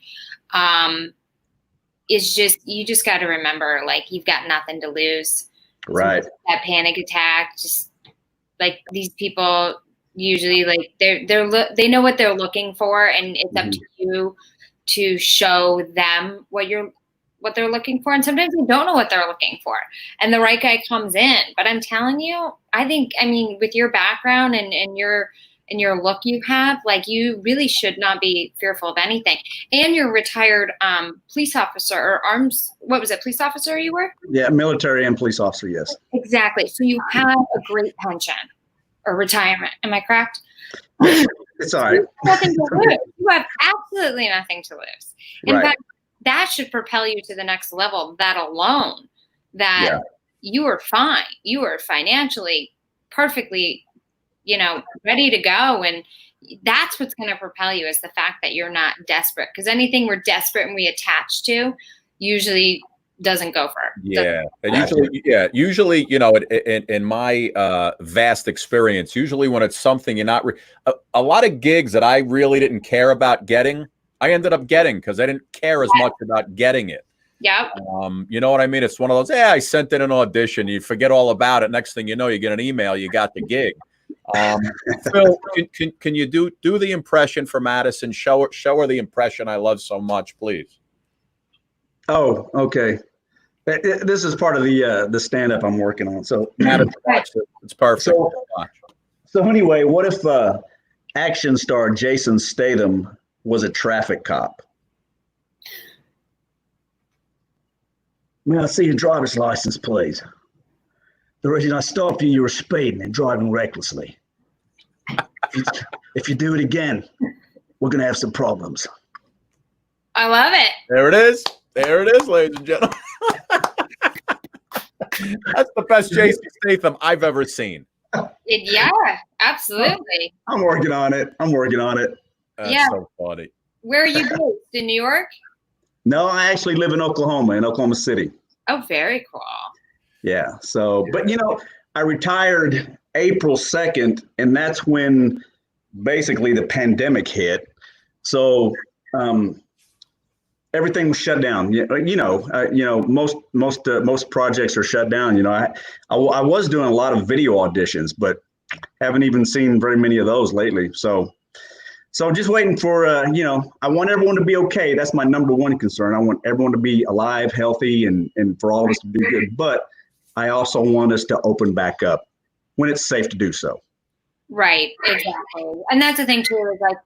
It's just, you just got to remember, like, you've got nothing to lose. Right. So that panic attack, just like these people usually, like, they know what they're looking for, and it's up to you to show them what they're looking for. And sometimes they don't know what they're looking for, and the right guy comes in. But I'm telling you, I mean, with your background and your look you have, like, you really should not be fearful of anything. And you're a retired police officer, or police officer you were? Yeah, military and police officer, yes. Exactly. So you have a great pension or retirement. Am I correct? It's all right. Nothing to lose. You have absolutely nothing to lose. In Right. fact, that should propel you to the next level. That alone, that you are fine. You are financially perfectly, ready to go. And that's what's going to propel you, is the fact that you're not desperate. Because anything we're desperate and we attach to usually doesn't go for. Yeah. And usually, in my vast experience, usually when it's something you're not, a lot of gigs that I really didn't care about getting, I ended up getting, because I didn't care as much about getting it. Yeah. You know what I mean? It's one of those, I sent in an audition. You forget all about it. Next thing you know, you get an email, you got the gig. Phil, can you do the impression for Madison? Show her the impression I love so much, please. Oh, okay. This is part of the stand-up I'm working on. So Madison, it's perfect. So anyway, what if action star Jason Statham was a traffic cop? May I see your driver's license, please? The reason I stopped you, you were speeding and driving recklessly. If you do it again, we're going to have some problems. I love it. There it is. There it is, ladies and gentlemen. That's the best Jason Statham I've ever seen. Yeah, absolutely. I'm working on it. That's Yeah. so funny. Where are you based? In New York? No, I actually live in Oklahoma City. Oh, very cool. Yeah. So, but I retired April 2nd, and that's when basically the pandemic hit. So, everything was shut down. Most projects are shut down. I was doing a lot of video auditions, but haven't even seen very many of those lately. So just waiting for, I want everyone to be okay. That's my number one concern. I want everyone to be alive, healthy, and for all of us to do good. But I also want us to open back up when it's safe to do so. Right, exactly. And that's the thing too, is like,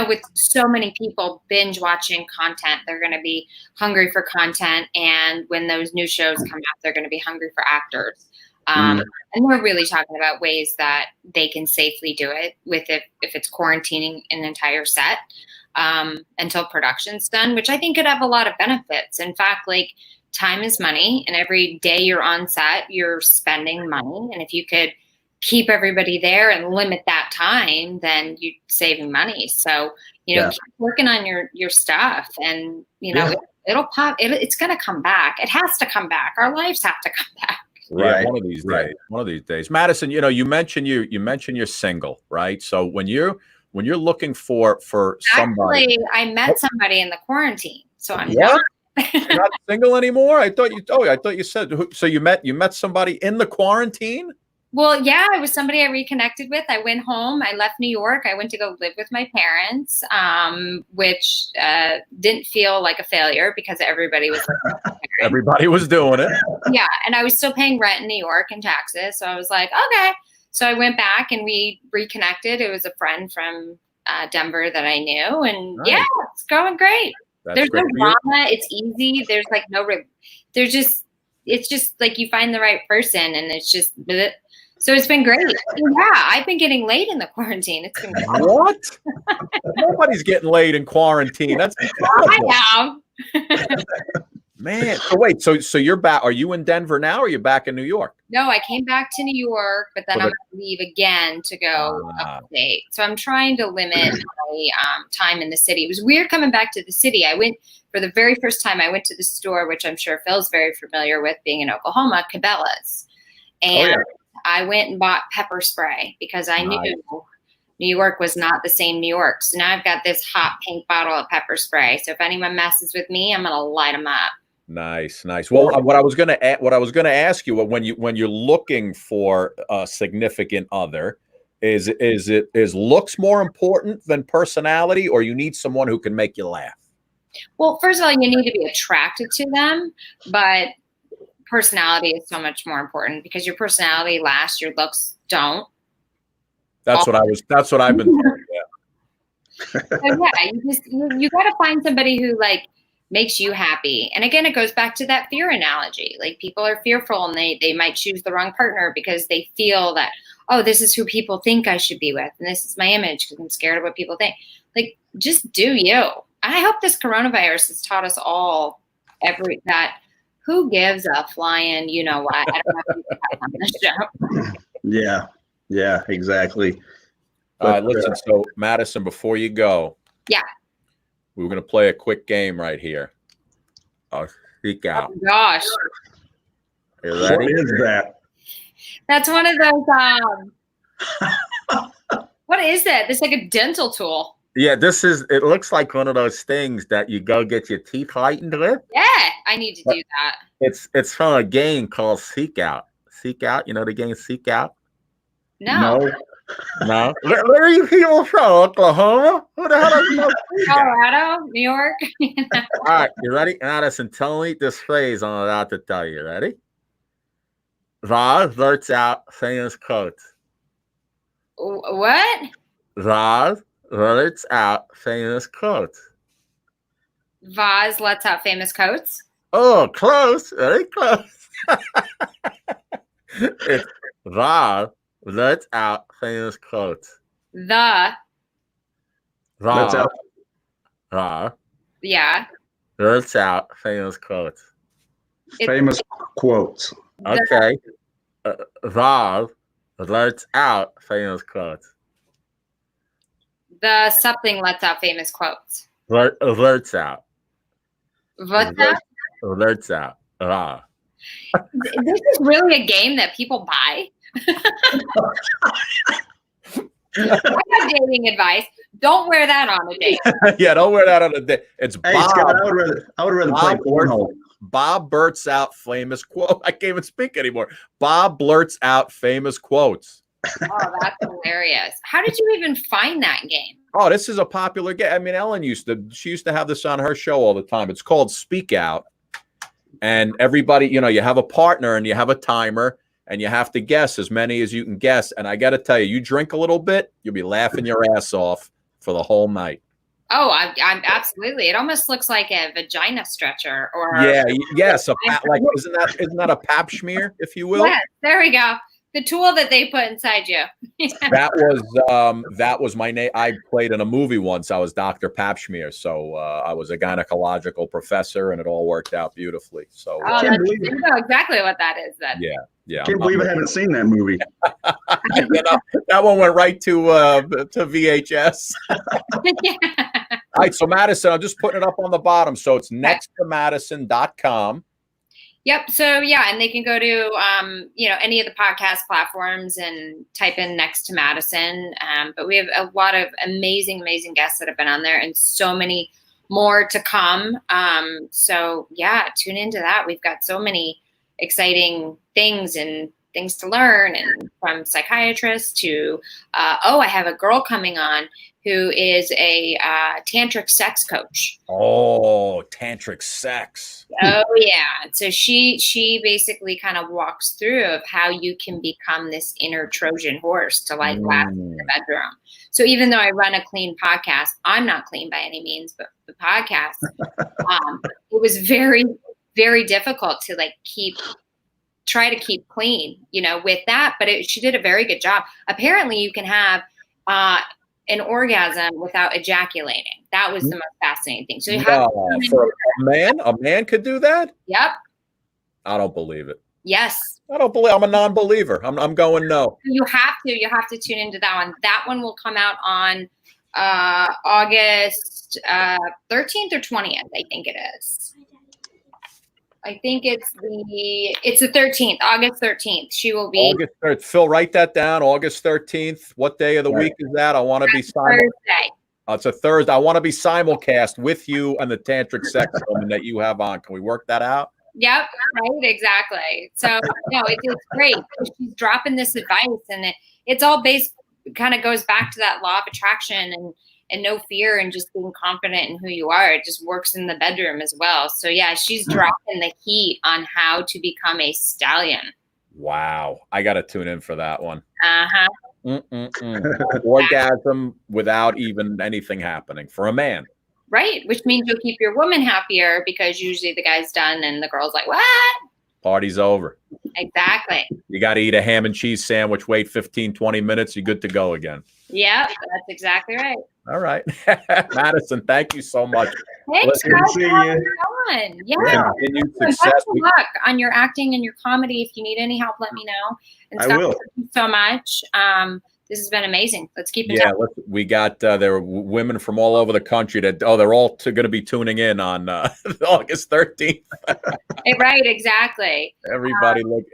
with so many people binge watching content, they're going to be hungry for content. And when those new shows come out, they're going to be hungry for actors. And we're really talking about ways that they can safely do it if it's quarantining an entire set until production's done, which I think could have a lot of benefits. In fact, like, time is money, and every day you're on set, you're spending money. And if you could keep everybody there and limit that time, then you're saving money. So, keep working on your stuff, and, it'll pop. It's going to come back. It has to come back. Our lives have to come back. Right. One of these days. One of these days. Madison, you mentioned you're single, right? So when you're looking for somebody. Actually, I met somebody in the quarantine. So I'm not single anymore? I thought you said so. You met somebody in the quarantine? Well, yeah, it was somebody I reconnected with. I went home. I left New York. I went to go live with my parents, which didn't feel like a failure because everybody was doing it. Yeah, and I was still paying rent in New York and taxes. So I was like, okay. So I went back and we reconnected. It was a friend from Denver that I knew, and nice. Yeah, it's going great. There's no drama. It's easy. There's like it's just like you find the right person, and it's just. So it's been great. Yeah, I've been getting laid in the quarantine. It's been great. What? Nobody's getting laid in quarantine. That's incredible. I have. Man. So wait, so you're back. Are you in Denver now, or are you back in New York? No, I came back to New York, but then I'm going to leave again to go upstate. So I'm trying to limit my time in the city. It was weird coming back to the city. I went for the very first time. I went to the store, which I'm sure Phil's very familiar with, being in Oklahoma, Cabela's, and I went and bought pepper spray because I knew New York was not the same New York. So now I've got this hot pink bottle of pepper spray. So if anyone messes with me, I'm going to light them up. Nice. Well, what I was going to ask you, when you're looking for a significant other, is looks more important than personality, or you need someone who can make you laugh? Well, first of all, you need to be attracted to them, but personality is so much more important because your personality lasts, your looks don't. That's what I've been told. Yeah. So yeah, you got to find somebody who like makes you happy. And again, it goes back to that fear analogy. Like, people are fearful and they might choose the wrong partner because they feel that, oh, this is who people think I should be with, and this is my image because I'm scared of what people think. Like, just do you. I hope this coronavirus has taught us all that who gives a flying, you know what? I don't have to on this show. Yeah, exactly. All right, listen. So, Madison, before you go, we were going to play a quick game right here. Speak out. Oh, gosh. Are you ready? What is that? That's one of those. What is that? It's like a dental tool. Yeah, it looks like one of those things that you go get your teeth whitened with. Yeah, I need to do that. It's from a game called Seek Out. Seek Out, you know the game Seek Out? No. Where are you people from? Oklahoma? Who the hell does know? Colorado, New York. All right, you ready? Madison, tell me this phrase I'm about to tell you. Ready? Vaz blurts out famous quotes. What? Vaz blurts out famous quotes. Vaz lets out famous quotes? Oh, close. Very close. It's Vaz blurts out famous quotes. Vaz. Yeah. Blurts out famous quotes. Famous quotes. Okay. Vaz Alerts out famous quotes. The something lets out famous quotes. Alerts out. What's that? Alerts out. Ah. This is really a game that people buy. I have dating advice. Don't wear that on a date. Yeah, don't wear that on a date. It's Hey, Bob. Scott, I would rather play cornhole. Bob blurts out famous quote. I can't even speak anymore. Bob blurts out famous quotes. Oh, that's hilarious. How did you even find that game? Oh, this is a popular game. I mean, Ellen used to have this on her show all the time. It's called Speak Out. And everybody, you know, you have a partner and you have a timer and you have to guess as many as you can guess. And I got to tell you, you drink a little bit, you'll be laughing your ass off for the whole night. Oh, I'm absolutely. It almost looks like a vagina stretcher, or yes, like isn't that a pap smear, if you will? Yes, there we go. The tool that they put inside you. That was my name. I played in a movie once. I was Dr. Pap Smear, so I was a gynecological professor, and it all worked out beautifully. So you know exactly what that is. Then. Yeah. Can't believe I haven't seen that movie. That one went right to VHS. All right, so Madison, I'm just putting it up on the bottom. So it's nexttomadison.com. Yep. So yeah, and they can go to any of the podcast platforms and type in Next to Madison. But we have a lot of amazing guests that have been on there, and so many more to come. So yeah, tune into that. We've got so many exciting things and things to learn, and from psychiatrists to I have a girl coming on who is a tantric sex coach. Oh, tantric sex. Oh yeah. So she basically kind of walks through of how you can become this inner Trojan horse to like last in the bedroom. So even though I run a clean podcast, I'm not clean by any means, but the podcast, it was very, very difficult to like try to keep clean, with that. But she did a very good job. Apparently you can have an orgasm without ejaculating. That was the most fascinating thing. So you have for a man could do that? Yep. I don't believe it. Yes. I don't believe. I'm a non-believer. I'm going no. You have to tune into that one. That one will come out on August 13th or 20th, I think it is. I think it's the 13th, August 13th. She will be August 3rd. Phil, write that down. August 13th. What day of the week is that? I want to be Thursday. It's a Thursday. I want to be simulcast with you and the tantric sex woman that you have on. Can we work that out? Yep, right, exactly. So no, it's great. She's dropping this advice, and it's all kind of goes back to that law of attraction and no fear and just being confident in who you are. It just works in the bedroom as well. So yeah, she's dropping the heat on how to become a stallion. Wow. I got to tune in for that one. Uh-huh. Orgasm without even anything happening for a man. Right. Which means you'll keep your woman happier, because usually the guy's done and the girl's like, what? Party's over. Exactly. You got to eat a ham and cheese sandwich, wait 15, 20 minutes. You're good to go again. Yeah, that's exactly right. All right. Madison, thank you so much. Thanks, guys. See you. Yeah. Continued Best success. of luck on your acting and your comedy. If you need any help, let me know. And Scott, I will. thank you so much. This has been amazing. Let's keep in touch. We got there were women from all over the country that they're all going to be tuning in on August 13th. Right, exactly. Everybody look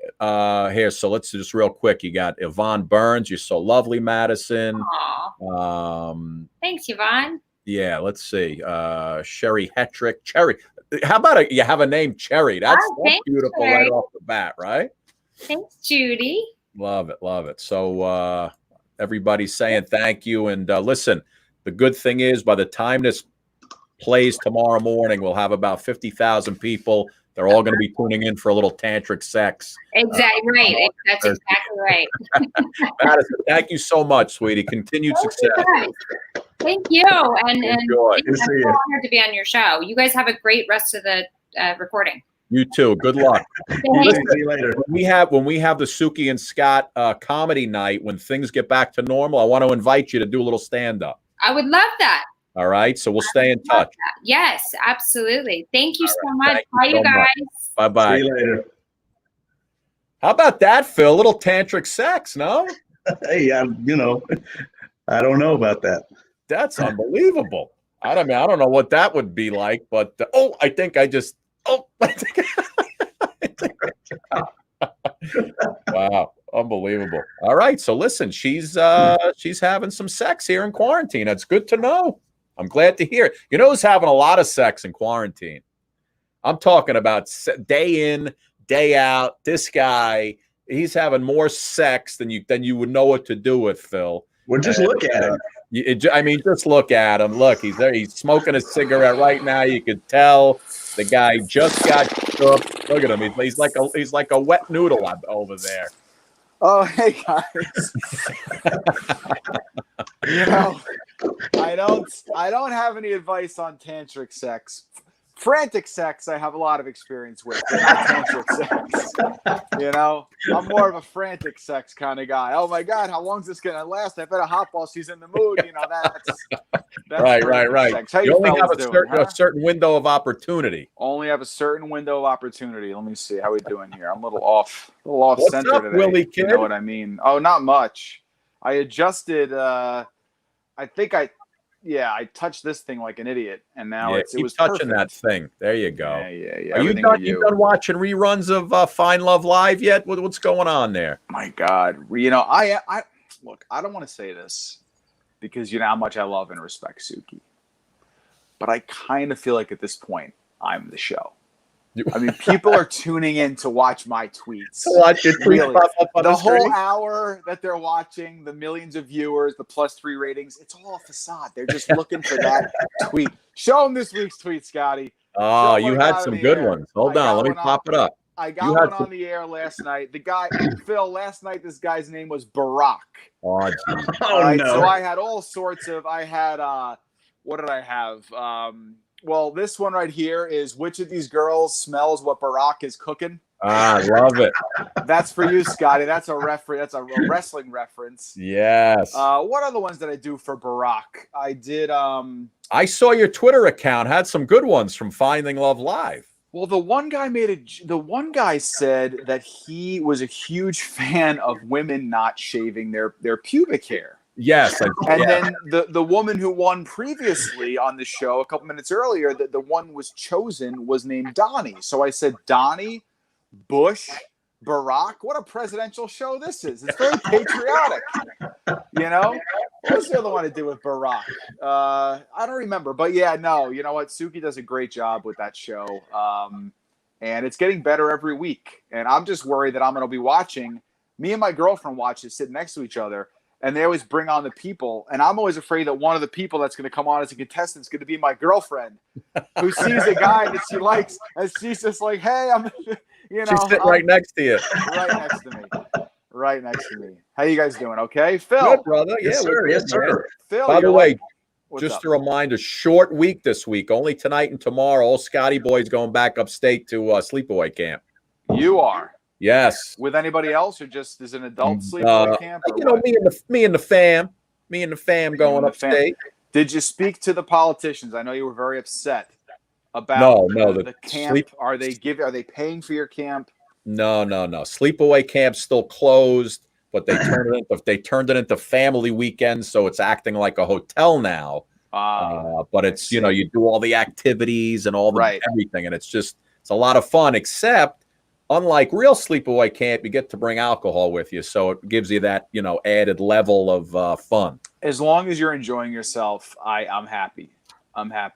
here. So let's just real quick. You got Yvonne Burns. You're so lovely, Madison. Thanks, Yvonne. Yeah, let's see. Sherry Hetrick. Cherry. How about you have a name, Cherry? That's beautiful, Cherry. Right off the bat, right? Thanks, Judy. Love it. So everybody's saying thank you. And listen, the good thing is by the time this plays tomorrow morning, we'll have about 50,000 people. They're all going to be tuning in for a little tantric sex. Exactly right. That's exactly right. Madison, thank you so much, sweetie. Continued success. Thank you. And I'm so honored to be on your show. You guys have a great rest of the recording. You too. Good luck. Listen, see you later. When we have the Suki and Scott comedy night, when things get back to normal, I want to invite you to do a little stand-up. I would love that. All right. So we'll stay in touch. Yes, absolutely. Thank you so much. Bye, you guys. Bye-bye. See you later. How about that, Phil? A little tantric sex, no? Hey, I don't know about that. That's unbelievable. I don't know what that would be like, but I think I just wow, unbelievable. All right, so listen, she's having some sex here in quarantine. That's good to know. I'm glad to hear it. You know who's having a lot of sex in quarantine? I'm talking about day in, day out. This guy, he's having more sex than you would know what to do with, Phil. Well, just look at him. Just look at him. Look, he's there. He's smoking a cigarette right now. You could tell the guy just got shook. Look at him. He's like a wet noodle over there. Oh, hey guys. I don't have any advice on tantric sex. Frantic sex, I have a lot of experience with, but not tantric sex. I'm more of a frantic sex kind of guy. Oh my God, how long is this gonna last? I bet a hot ball, she's in the mood. That's right. Sex. How you only have a certain window of opportunity. Only have a certain window of opportunity. Let me see how we doing here. I'm a little off What's center up, today. Willie kid? You know what I mean? Oh, not much. I adjusted. I touched this thing like an idiot, and now it was touching perfect. that thing. There you go. Yeah. Are you done watching reruns of Fine Love Live yet? What's going on there? My God, I look. I don't want to say this because you know how much I love and respect Suki, but I kind of feel like at this point I'm the show. I mean, people are tuning in to watch my tweets. Really. The whole hour that they're watching, the millions of viewers, the +3 ratings, it's all a facade. They're just looking for that tweet. Show them this week's tweet, Scotty. Oh, you had some good ones. Hold on. Let me pop it up. I got one on the air last night. The guy, Phil, last night, this guy's name was Barack. Oh, no. So I had all sorts of, what did I have? Well, this one right here is which of these girls smells what Barack is cooking? I love it. That's for you, Scotty. That's a reference. That's a wrestling reference. Yes. What other ones did I do for Barack? I did. I saw your Twitter account had some good ones from Finding Love Live. Well, the one guy said that he was a huge fan of women not shaving their pubic hair. Yes. Then the woman who won previously on the show a couple minutes earlier, the one was chosen was named Donnie. So I said, Donnie, Bush, Barack. What a presidential show this is. It's very patriotic. What was the other one I did with Barack? I don't remember. But yeah, no, you know what? Suki does a great job with that show. And it's getting better every week. And I'm just worried that I'm going to be watching. Me and my girlfriend watch it sitting next to each other. And they always bring on the people. And I'm always afraid that one of the people that's going to come on as a contestant is going to be my girlfriend who sees a guy that she likes. And she's just like, hey, she's sitting right next to you. Right next to me. How you guys doing? Okay. Phil. Good, brother. Yes, sir. Yes, sir. Phil, by the way, just up? A reminder, short week this week. Only tonight and tomorrow. All Scotty boys going back upstate to sleepaway camp. You are. Yes. With anybody else, or just as an adult sleepaway camp? Me and the fam going upstate. Did you speak to the politicians? I know you were very upset about the camp. Are they paying for your camp? No. Sleepaway camp's still closed, but they turned it into family weekends, so it's acting like a hotel now. But it's you do all the activities and all the everything, and it's a lot of fun. Except, unlike real sleepaway camp, you get to bring alcohol with you, so it gives you that added level of fun. As long as you're enjoying yourself, I'm happy.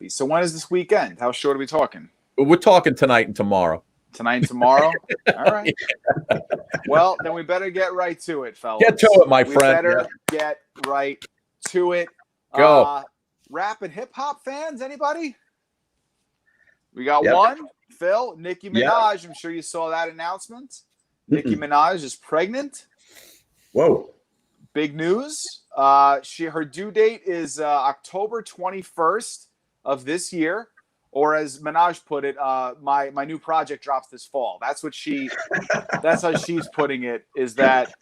So when is this weekend? How short are we talking? We're talking tonight and tomorrow. Tonight and tomorrow? All right. Well, then we better get right to it, fellas. Get to it, my friend. We better get right to it. Go. Rap and hip-hop fans, anybody? We got one. Phil, Nicki Minaj. I'm sure you saw that announcement. Nicki Minaj is pregnant. Whoa. Big news. Her due date is October 21st of this year. Or as Minaj put it, my new project drops this fall. That's how she's putting it, is that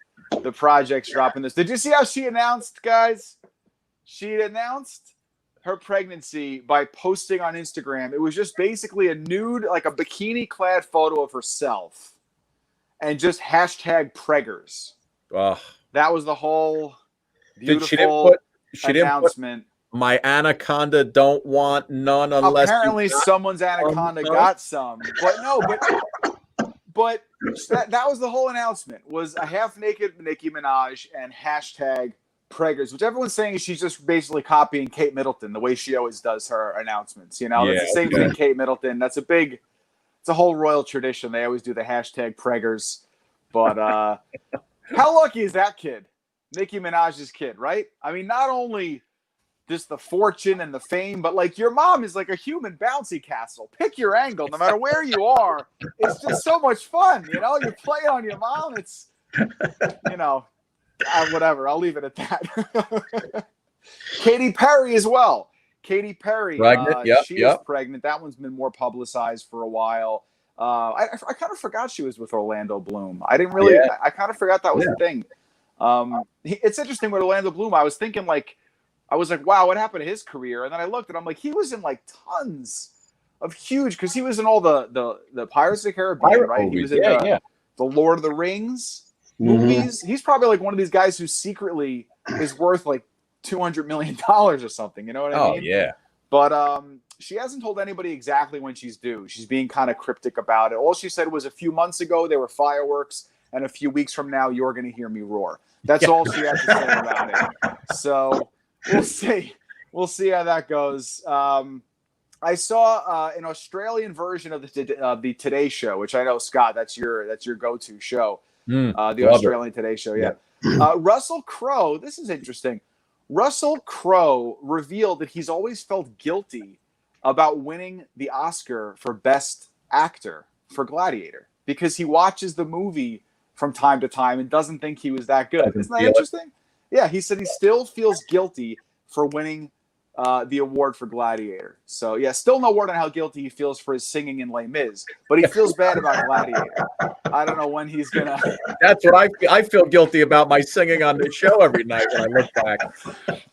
the project's dropping this. Did you see how she announced, guys? She announced her pregnancy by posting on Instagram. It was just basically a nude, like a bikini-clad photo of herself. and just hashtag preggers. Ugh. That was the whole She didn't beautiful put announcement. My anaconda don't want none unless Apparently someone's anaconda got some, but no, but that was the whole announcement, was a half-naked Nicki Minaj and hashtag preggers, which everyone's saying she's just basically copying Kate Middleton the way she always does her announcements. You know, it's the same thing. Kate Middleton. It's a whole royal tradition. They always do the hashtag preggers. But how lucky is that kid? Nicki Minaj's kid, right? I mean, not only just the fortune and the fame, but like your mom is like a human bouncy castle. Pick your angle, no matter where you are. It's just so much fun, you know. You play on your mom. It's, you know, whatever. I'll leave it at that. Katy Perry as well. Katy Perry, pregnant. She is pregnant. That one's been more publicized for a while. I kind of forgot she was with Orlando Bloom. I didn't really. Yeah. I kind of forgot that was the thing. It's interesting with Orlando Bloom. I was thinking I was like, wow, what happened to his career? And then I looked and I'm like, he was in like tons of huge, because he was in all the Pirates of the Caribbean, right? He was in the Lord of the Rings movies. He's probably like one of these guys who secretly is worth like $200 million or something. You know what I mean? Oh, yeah. But she hasn't told anybody exactly when she's due. She's being kind of cryptic about it. All she said was a few months ago there were fireworks, and a few weeks from now you're going to hear me roar. That's all she has to say about it. So we'll see. We'll see how that goes. I saw an Australian version of the Today Show, which I know, Scott, that's your go-to show. The Australian Today Show, yeah. Russell Crowe, this is interesting. Russell Crowe revealed that he's always felt guilty about winning the Oscar for Best Actor for Gladiator, because he watches the movie from time to time and doesn't think he was that good. Isn't that interesting? Yeah, he said he still feels guilty for winning the award for Gladiator. So, yeah, still no word on how guilty he feels for his singing in Les Mis, but he feels bad about Gladiator. I don't know when he's going to... That's what I feel guilty about, my singing on the show every night when I look back.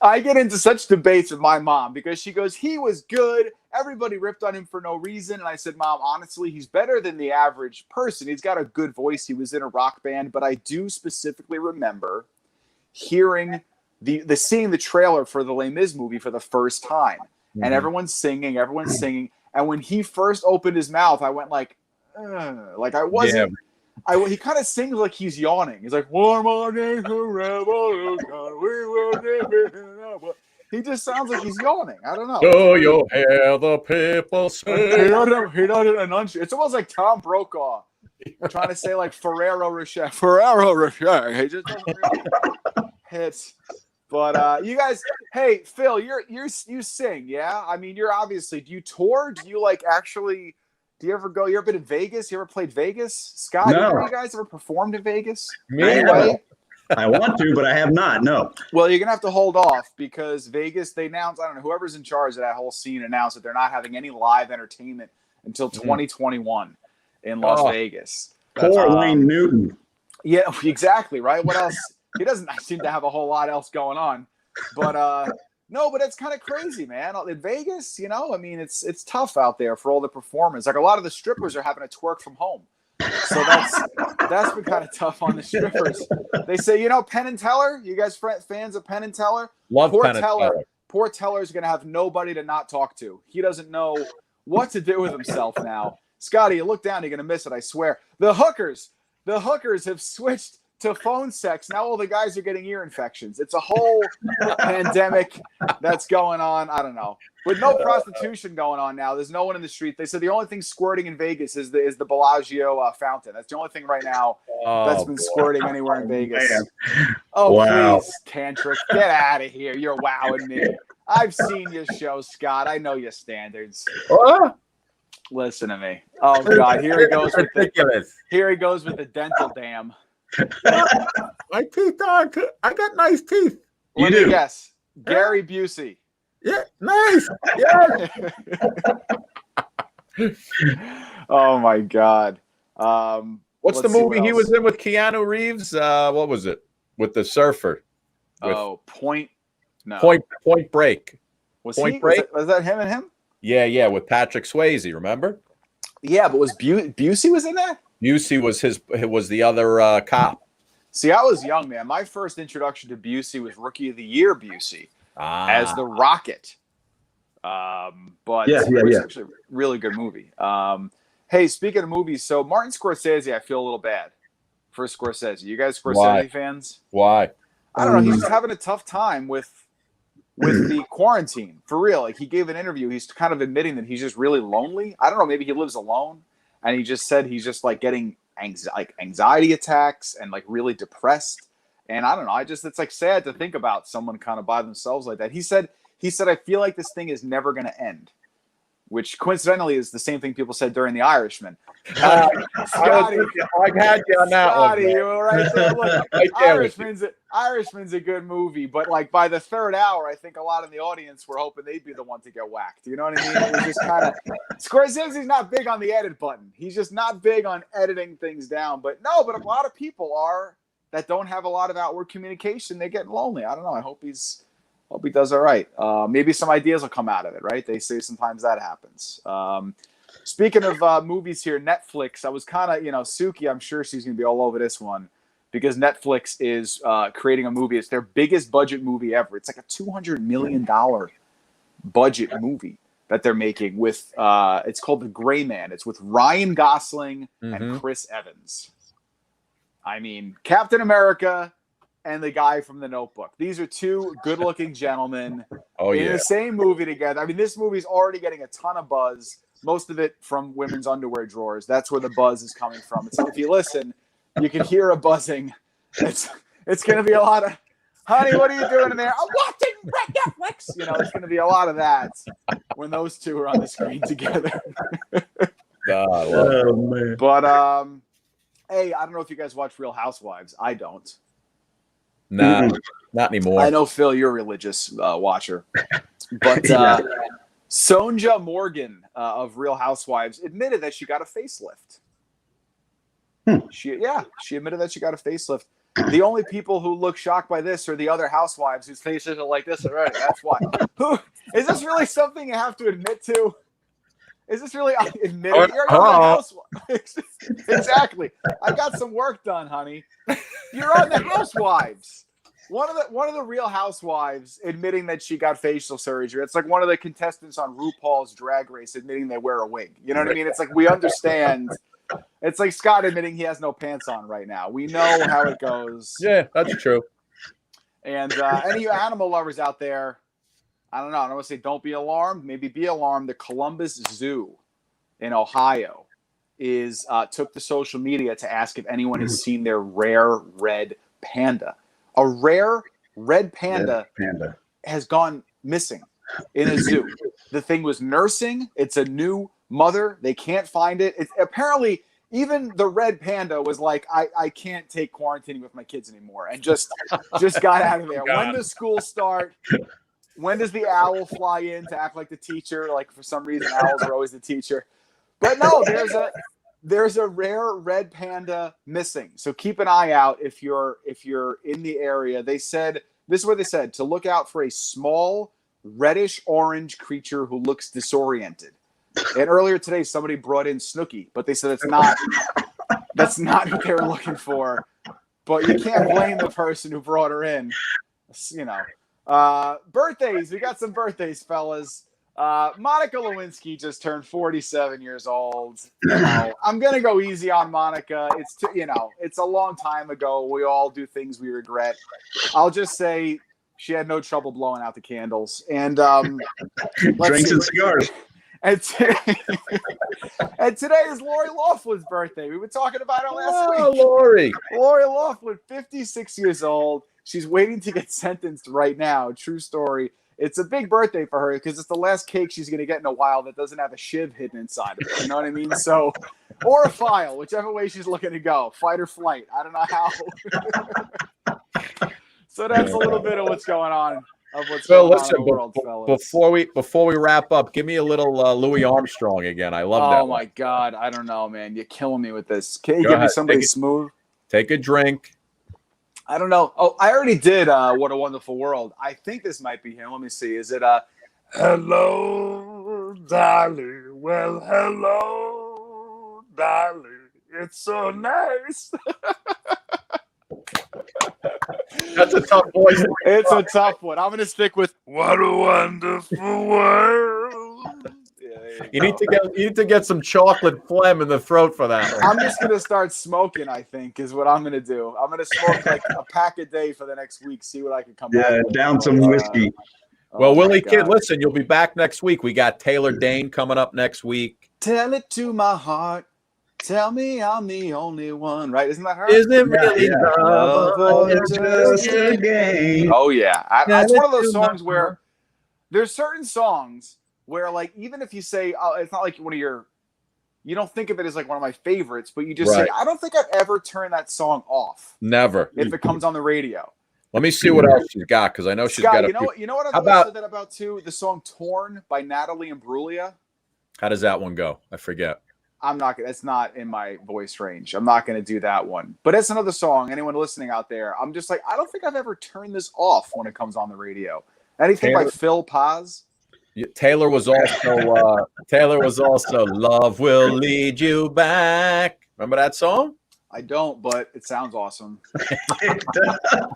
I get into such debates with my mom because she goes, he was good. Everybody ripped on him for no reason. And I said, Mom, honestly, he's better than the average person. He's got a good voice. He was in a rock band. But I do specifically remember hearing... seeing the trailer for the Les Mis movie for the first time, and everyone's singing, and when he first opened his mouth, I went like I wasn't. He kind of sings like he's yawning. He's like, "One more day to revolution, we will give it." He just sounds like he's yawning. I don't know. Do you hear the people say? He doesn't enunciate. It's almost like Tom Brokaw trying to say like Ferrero Rocher. He just doesn't really hit. But you guys, hey Phil, you sing, yeah? I mean, you're obviously. Do you tour? Do you actually? Do you ever go? You ever been to Vegas? You ever played Vegas? Scott, no. You guys ever performed in Vegas? I want to, but I have not. No. Well, you're gonna have to hold off, because Vegas, they announced. I don't know, whoever's in charge of that whole scene announced that they're not having any live entertainment until 2021 in Las Vegas. Poor Wayne Newton. Yeah, exactly. Right. What else? He doesn't seem to have a whole lot else going on, but no, but it's kind of crazy, man. In Vegas, you know, I mean, it's tough out there for all the performers. Like a lot of the strippers are having to twerk from home, so that's been kind of tough on the strippers. They say, you know, Penn and Teller. You guys fans of Penn and Teller? Love Penn and Teller. Poor Teller's gonna have nobody to not talk to. He doesn't know what to do with himself now. Scotty, you look down, you're gonna miss it. I swear. The hookers have switched to phone sex. Now all the guys are getting ear infections. It's a whole pandemic that's going on. I don't know. With no prostitution going on now, there's no one in the street. They said the only thing squirting in Vegas is the Bellagio fountain. That's the only thing right now that's been squirting anywhere in Vegas. Man. Oh, wow. Please, Tantric, get out of here. You're wowing me. I've seen your show, Scott. I know your standards. Listen to me. Oh, God. Here he goes. Here he goes with the dental dam. My teeth are good. I got nice teeth. Let me guess. Gary Busey. Yeah, nice. Yeah. Oh my God. What's the movie he was in with Keanu Reeves? What was it? With the surfer. Point Break. Was that him and him? Yeah, with Patrick Swayze, remember? Yeah, but was Busey was in that? Busey was the other cop. See, I was young, man. My first introduction to Busey was Rookie of the Year Busey as the Rocket. But Yeah. it's actually a really good movie. Hey, speaking of movies, so Martin Scorsese, I feel a little bad for Scorsese. You guys Scorsese fans? Why? I don't know. He's just having a tough time with the quarantine, for real. Like, he gave an interview. He's kind of admitting that he's just really lonely. I don't know. Maybe he lives alone. And he just said he's just like getting anxiety attacks and like really depressed. And I don't know. It's like sad to think about someone kind of by themselves like that. He said, I feel like this thing is never going to end, which coincidentally is the same thing people said during The Irishman. Scotty, I had you on that Scotty, one. you were right there. Look, Irishman's a good movie, but like by the third hour, I think a lot in the audience were hoping they'd be the one to get whacked. You know what I mean? It was just kind of Scorsese's not big on the edit button. He's just not big on editing things down. But a lot of people are that don't have a lot of outward communication. They get lonely. I don't know. I hope he does all right. Maybe some ideas will come out of it, right? They say sometimes that happens. Speaking of movies here, Netflix, I was kind of, Suki, I'm sure she's going to be all over this one because Netflix is creating a movie. It's their biggest budget movie ever. It's like a $200 million budget movie that they're making with, it's called The Gray Man. It's with Ryan Gosling and Chris Evans. I mean, Captain America and the guy from The Notebook. These are two good-looking gentlemen in the same movie together. I mean, this movie's already getting a ton of buzz, most of it from women's underwear drawers. That's where the buzz is coming from. So if you listen, you can hear a buzzing. It's going to be a lot of, honey, what are you doing in there? I'm watching Netflix. It's going to be a lot of that when those two are on the screen together. God, man. But, hey, I don't know if you guys watch Real Housewives. I don't. Nah, not anymore. I know, Phil, you're a religious watcher. But Sonja Morgan of Real Housewives admitted that she got a facelift. She admitted that she got a facelift. The only people who look shocked by this are the other housewives whose faces are like this already. That's why. Is this really something you have to admit to? Is this really admitting you're on the Housewives? Exactly. I got some work done, honey. You're on the Housewives. One of the Real Housewives admitting that she got facial surgery. It's like one of the contestants on RuPaul's Drag Race admitting they wear a wig. You know what I mean? It's like we understand. It's like Scott admitting he has no pants on right now. We know how it goes. Yeah, that's true. And any of you animal lovers out there, I don't know. I don't want to say don't be alarmed. Maybe be alarmed. The Columbus Zoo in Ohio took to social media to ask if anyone has seen their rare red panda. A rare red panda has gone missing in a zoo. The thing was nursing. It's a new mother. They can't find it. It's apparently even the red panda was like, I can't take quarantining with my kids anymore, and just got out of there. When does school start? When does the owl fly in to act like the teacher? Like, for some reason, owls are always the teacher. But no, there's a rare red panda missing. So keep an eye out if you're in the area. They said, this is what they said, to look out for a small reddish orange creature who looks disoriented. And earlier today, somebody brought in Snooki, but they said that's not what they were looking for. But you can't blame the person who brought her in. Birthdays. We got some birthdays, fellas. Monica Lewinsky just turned 47 years old. I'm going to go easy on Monica. It's a long time ago. We all do things we regret. I'll just say she had no trouble blowing out the candles. And drinks and cigars. And today is Lori Loughlin's birthday. We were talking about her last week. Lori Loughlin, 56 years old. She's waiting to get sentenced right now. True story. It's a big birthday for her because it's the last cake she's going to get in a while that doesn't have a shiv hidden inside of it. You know what I mean? So, or a file, whichever way she's looking to go. Fight or flight. I don't know how. So that's a little bit of what's going on. Of what's going on in the world, fellas. Before we wrap up, give me a little Louis Armstrong again. I love that. Oh my God, I don't know, man. You're killing me with this. Can you give me something smooth? Take a drink. I don't know. Oh, I already did. What a Wonderful World. I think this might be him. Let me see. Is it hello, darling? Well, hello, darling. It's so nice. That's a tough voice. It's a tough one. I'm going to stick with What a Wonderful World. Yeah, You need to get some chocolate phlegm in the throat for that one. I'm just going to start smoking, I think, is what I'm going to do. I'm going to smoke like a pack a day for the next week, see what I can come back with. Down some whiskey. Well, Willie Kid, listen, you'll be back next week. We got Taylor Dane coming up next week. Tell it to my heart. Tell me I'm the only one, right? Isn't that her? Isn't it really love or Just a game? Oh, yeah. It's one of those songs where there's certain songs where, like, even if you say, it's not like one of your, you don't think of it as like one of my favorites, but you just say, I don't think I've ever turned that song off. Never. If it comes on the radio. Let me see what else she's got, because I know she's got a few. You know what I've said that about too? The song Torn by Natalie Imbruglia. How does that one go? I forget. It's not in my voice range. I'm not going to do that one. But it's another song. Anyone listening out there, I'm just like, I don't think I've ever turned this off when it comes on the radio. Anything by Phil Paz? Taylor was also Love Will Lead You Back. Remember that song? I don't, but it sounds awesome.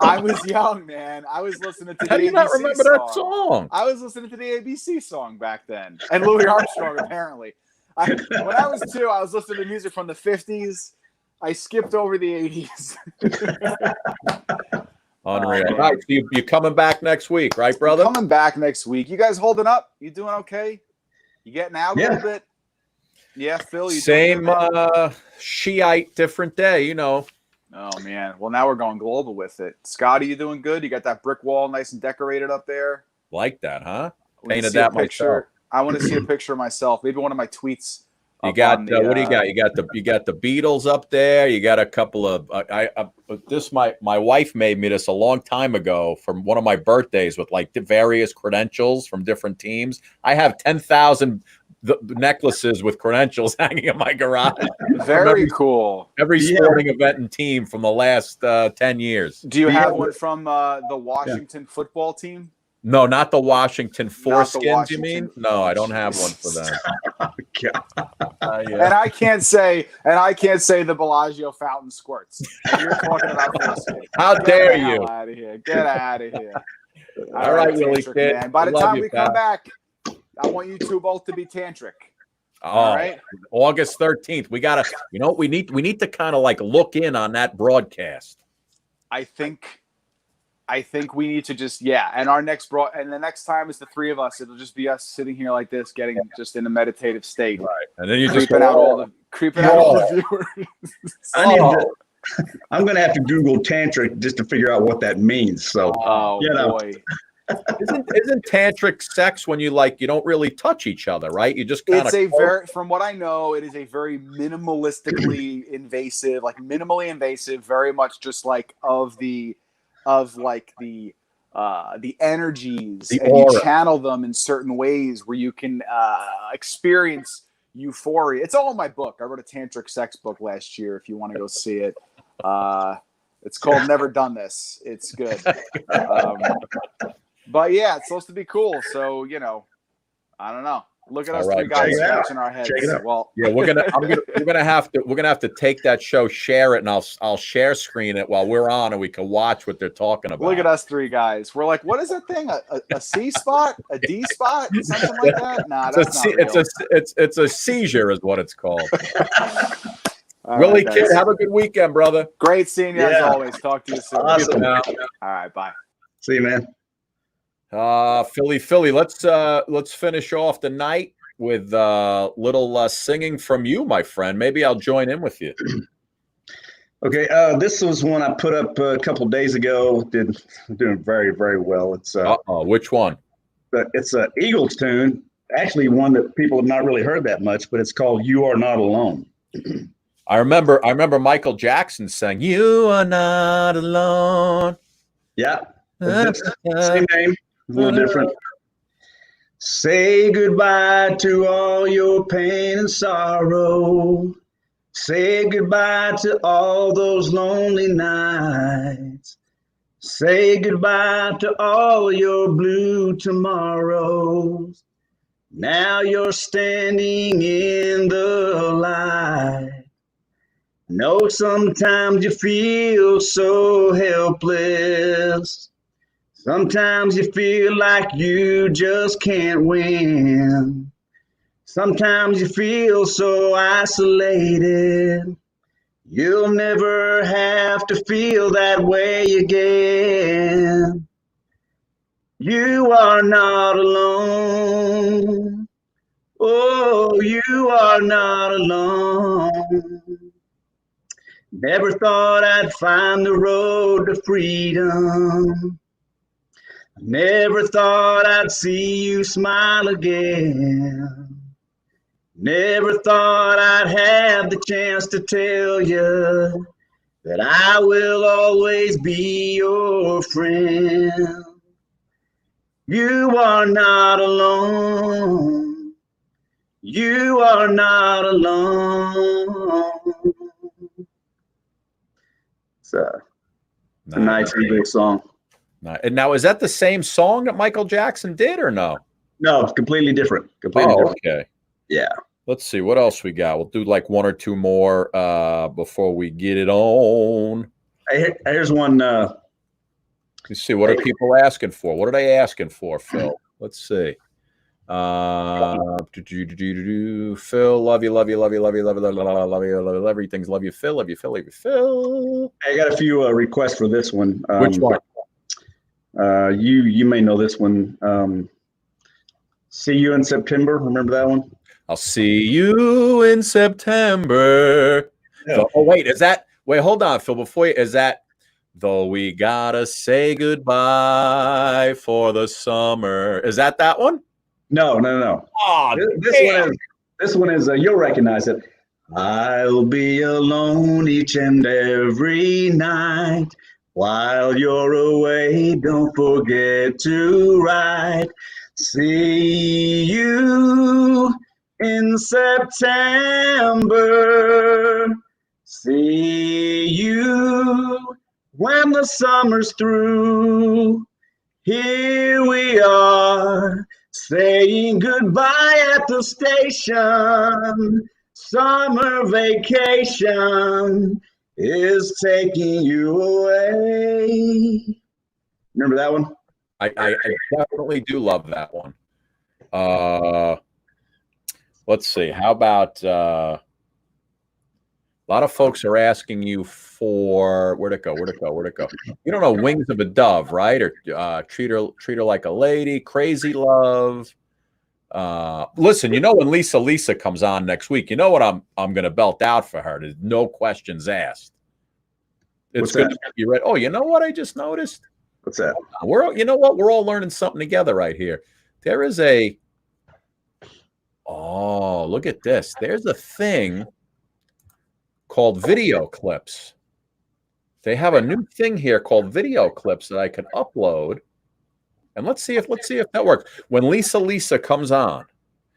I was young, man. I was listening to the How do you not remember that song? I was listening to the ABC song back then. And Louis Armstrong, apparently. When I was 2, I was listening to music from the 50s. I skipped over the 80s. Unreal. All right, so you're coming back next week, right, brother? Coming back next week. You guys holding up? You doing okay? You getting out a little bit? Yeah, Phil. You same Shiite, different day, you know. Oh man. Well, now we're going global with it. Scotty, you doing good? You got that brick wall nice and decorated up there? Like that, huh? Painted that myself. I want to see a picture of myself. Maybe one of my tweets. You got what do you got? You got the Beatles up there. You got a couple of my wife made me this a long time ago from one of my birthdays with like various credentials from different teams. I have 10,000 necklaces with credentials hanging in my garage. Very cool. Every sporting event and team from the last 10 years. Do you have one from the Washington football team? No, not the Washington Foreskins, you mean? No, I don't have one for them. And I can't say the Bellagio fountain squirts. You're talking about foreskin. How dare you? Get out of here. Get out of here. All right, Willie Kid. Man. By the time we come back, I want you two both to be tantric. All right. August 13th. We gotta, we need to kind of like look in on that broadcast. I think we need to just and our next and the next time is the 3 of us. It'll just be us sitting here like this, getting just in a meditative state. Right. And then you creeping out all the viewers. I'm gonna have to Google tantric just to figure out what that means. So boy. Isn't tantric sex when you don't really touch each other, right? You just kind of from what I know, it is a very minimally invasive, very much just like the energies, and you channel them in certain ways where you can experience euphoria. It's all in my book. I wrote a tantric sex book last year. If you want to go see it, it's called Never Done This. It's good. But yeah, it's supposed to be cool. So I don't know. Look at us 3 guys scratching our heads. Well, yeah, we're gonna have to take that show, share it, and I'll share screen it while we're on, and we can watch what they're talking about. Look at us 3 guys. We're like, what is that thing? A C spot? A D spot? Something like that? Nah, that's not real. It's a seizure, is what it's called. Willie Kid, have a good weekend, brother. Great seeing you as always. Talk to you soon. Awesome. All right, bye. See you, man. Philly, let's finish off the night with little singing from you, my friend. Maybe I'll join in with you. Okay, this was one I put up a couple days ago. Doing very, very well. It's which one? It's an Eagles tune. Actually, one that people have not really heard that much, but it's called "You Are Not Alone." I remember Michael Jackson saying, "You are not alone." Yeah, same name. A little different. Say goodbye to all your pain and sorrow. Say goodbye to all those lonely nights. Say goodbye to all your blue tomorrows. Now you're standing in the light. know sometimes you feel so helpless. Sometimes you feel like you just can't win. Sometimes you feel so isolated. You'll never have to feel that way again. You are not alone. Oh, you are not alone. Never thought I'd find the road to freedom. Never thought I'd see you smile again. Never thought I'd have the chance to tell you that I will always be your friend. You are not alone. You are not alone. It's a nice and big song. And now, is that the same song that Michael Jackson did or no? No, it's completely different. Completely different. Okay. Yeah. Let's see what else we got. We'll do like one or two more before we get it on. Hey, here's one. Let's see. What are people asking for? What are they asking for, Phil? Let's see. Phil, love you, love you, love you, love you, love you, love you, love you, love you, everything's love you, Phil, love you, Phil, love you, Phil. I got a few requests for this one. Which one? You may know this one. See You in September. Remember that one? I'll see you in September. Yeah. Oh, wait, is that? Wait, hold on, Phil. Before you, is that? Though we gotta say goodbye for the summer. Is that one? No. Oh, this one is. You'll recognize it. I'll be alone each and every night while you're away. Don't forget to write. See you in September. See you when the summer's through. Here we are saying goodbye at the station. Summer vacation is taking you away. Remember that one? I definitely do love that one. Let's see. How about a lot of folks are asking you for where'd it go? You don't know Wings of a Dove, right? Or treat her like a lady, Crazy Love. Listen, you know when Lisa comes on next week, you know what I'm gonna belt out for her. There's no questions asked. It's good to be ready. Oh, you know what I just noticed? What's that? You know what? We're all learning something together right here. There is a look at this. There's a thing called video clips. They have a new thing here called video clips that I can upload. And let's see if that works. When Lisa comes on,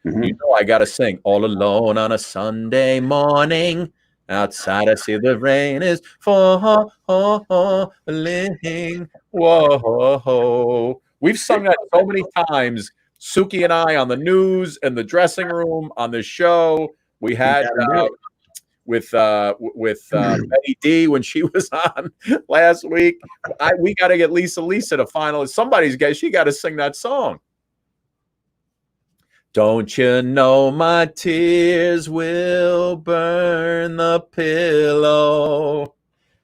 you know I gotta sing All Alone on a Sunday Morning. Outside I see the rain is falling. Whoa. We've sung that so many times. Suki and I on the news, in the dressing room, on the show. We had with Betty D when she was on last week. We got to get Lisa to finally. She got to sing that song. Don't you know my tears will burn the pillow?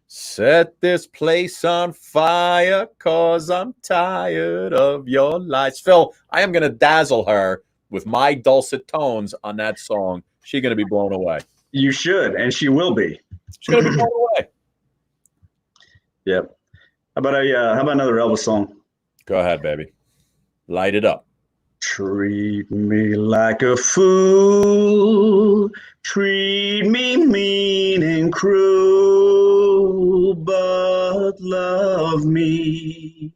Set this place on fire, 'cause I'm tired of your lies. Phil, I am going to dazzle her with my dulcet tones on that song. She's going to be blown away. You should, and she will be. She's going to be blown away. Yep. How about another Elvis song? Go ahead, baby. Light it up. Treat me like a fool, treat me mean and cruel, but love me.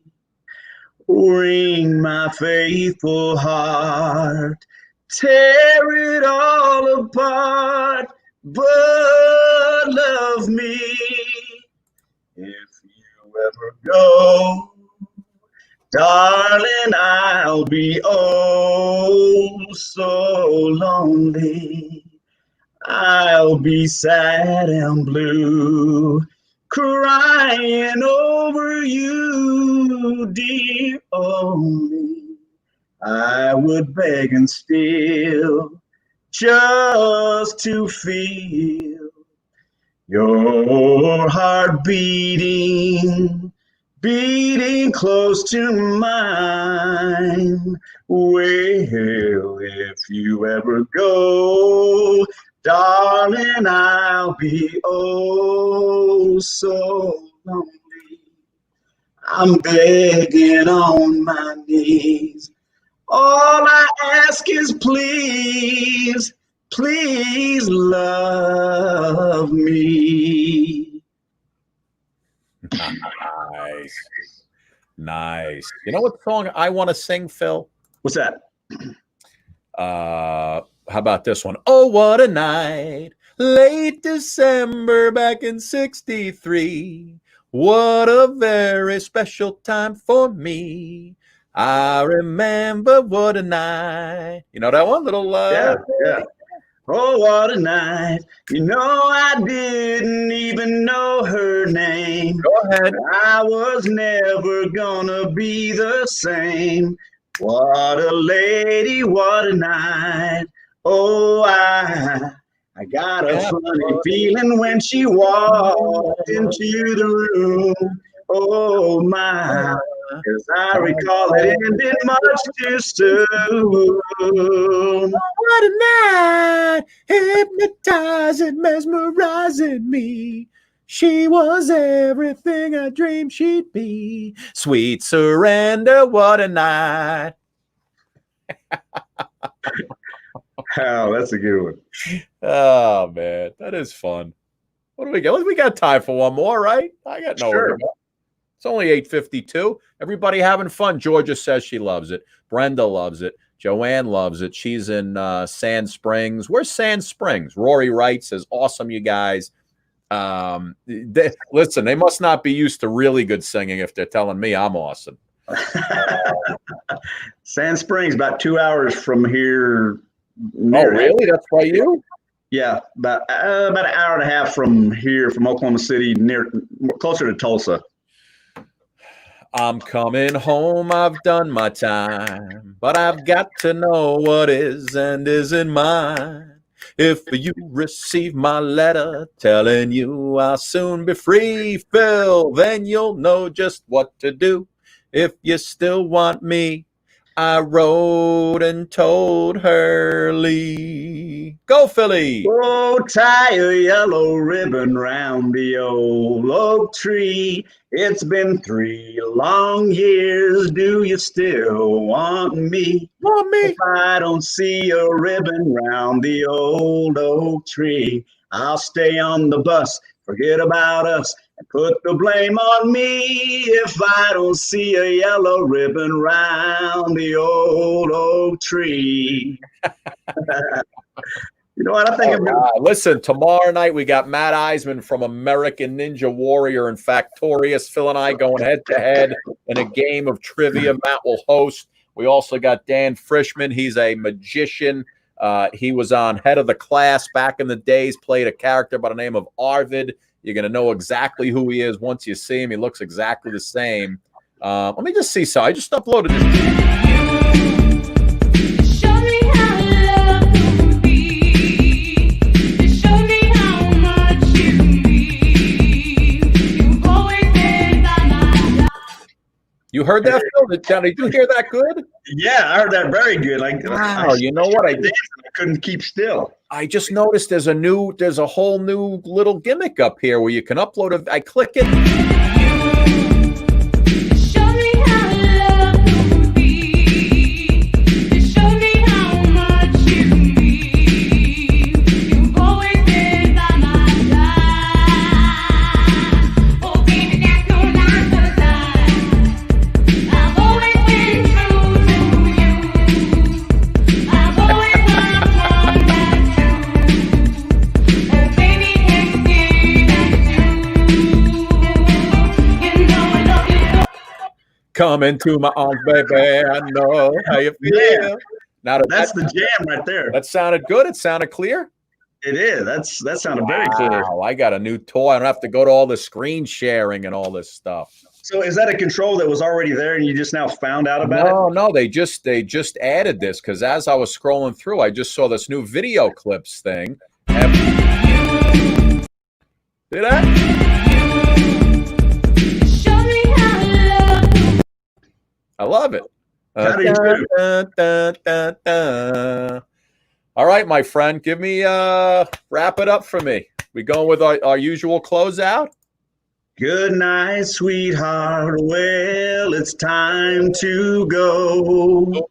Wring my faithful heart, tear it all apart, but love me. If you ever go, darling, I'll be oh so lonely. I'll be sad and blue, crying over you, dear only. I would beg and steal just to feel your heart beating close to mine. Well, if you ever go, darling, I'll be oh so lonely. I'm begging on my knees. All I ask is please, please love me. Nice. Nice. You know what song I want to sing, Phil? What's that? How about this one? Oh, what a night. Late December back in 63. What a very special time for me. I remember what a night. You know that one? Little Yeah. Oh, what a night. You know, I didn't even know her name. Go ahead. I was never gonna be the same. What a lady, what a night. Oh, I got a funny feeling when she walked into the room. Oh, my. As I recall, it ended much too soon. What a night, hypnotizing, mesmerizing me. She was everything I dreamed she'd be. Sweet surrender, what a night. Oh, that's a good one. Oh, man, that is fun. What do we got? We got time for one more, right? I got no. Sure. It's only 8:52. Everybody having fun. Georgia says she loves it. Brenda loves it. Joanne loves it. She's in Sand Springs. Where's Sand Springs? Rory Wright says, awesome, you guys. Listen, they must not be used to really good singing if they're telling me I'm awesome. Sand Springs, about 2 hours from here. Oh, really? That's by you? Yeah, about an hour and a half from here, from Oklahoma City, closer to Tulsa. I'm coming home, I've done my time, but I've got to know what is and isn't mine. If you receive my letter telling you I'll soon be free, Phil, then you'll know just what to do. If you still want me, I wrote and told her, Lee. Go, Philly. Oh, tie a yellow ribbon round the old oak tree. It's been 3 long years. Do you still want me? Want me? If I don't see a ribbon round the old oak tree, I'll stay on the bus, forget about us, and put the blame on me. If I don't see a yellow ribbon round the old oak tree. You know what I think? Listen, tomorrow night we got Matt Eisman from American Ninja Warrior and Factorious. Phil and I going head to head in a game of trivia. Matt will host. We also got Dan Frischman. He's a magician. He was on Head of the Class back in the days, played a character by the name of Arvid. You're going to know exactly who he is once you see him. He looks exactly the same. Let me just see. So I just uploaded this. You heard that, Phil? Did you hear that good? Yeah, I heard that very good. Like, wow, you know what? I couldn't keep still. I just noticed there's a whole new little gimmick up here where you can upload I click it. Come into my arms, baby. I know how you feel. Yeah. Now that's the jam right there. That sounded good. It sounded clear. It is. That sounded very clear. Wow, I got a new toy. I don't have to go to all the screen sharing and all this stuff. So is that a control that was already there and you just now found out about it? No, they just added this because as I was scrolling through, I just saw this new video clips thing. See that? I love it. How do you do? All right, my friend, give me wrap it up for me. We going with our usual closeout? Good night, sweetheart. Well, it's time to go.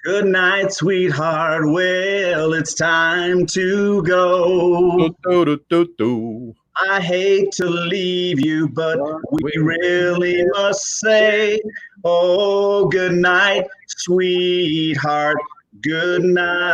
Good night, sweetheart. Well, it's time to go. I hate to leave you, but we really must say, oh, good night, sweetheart. Good night.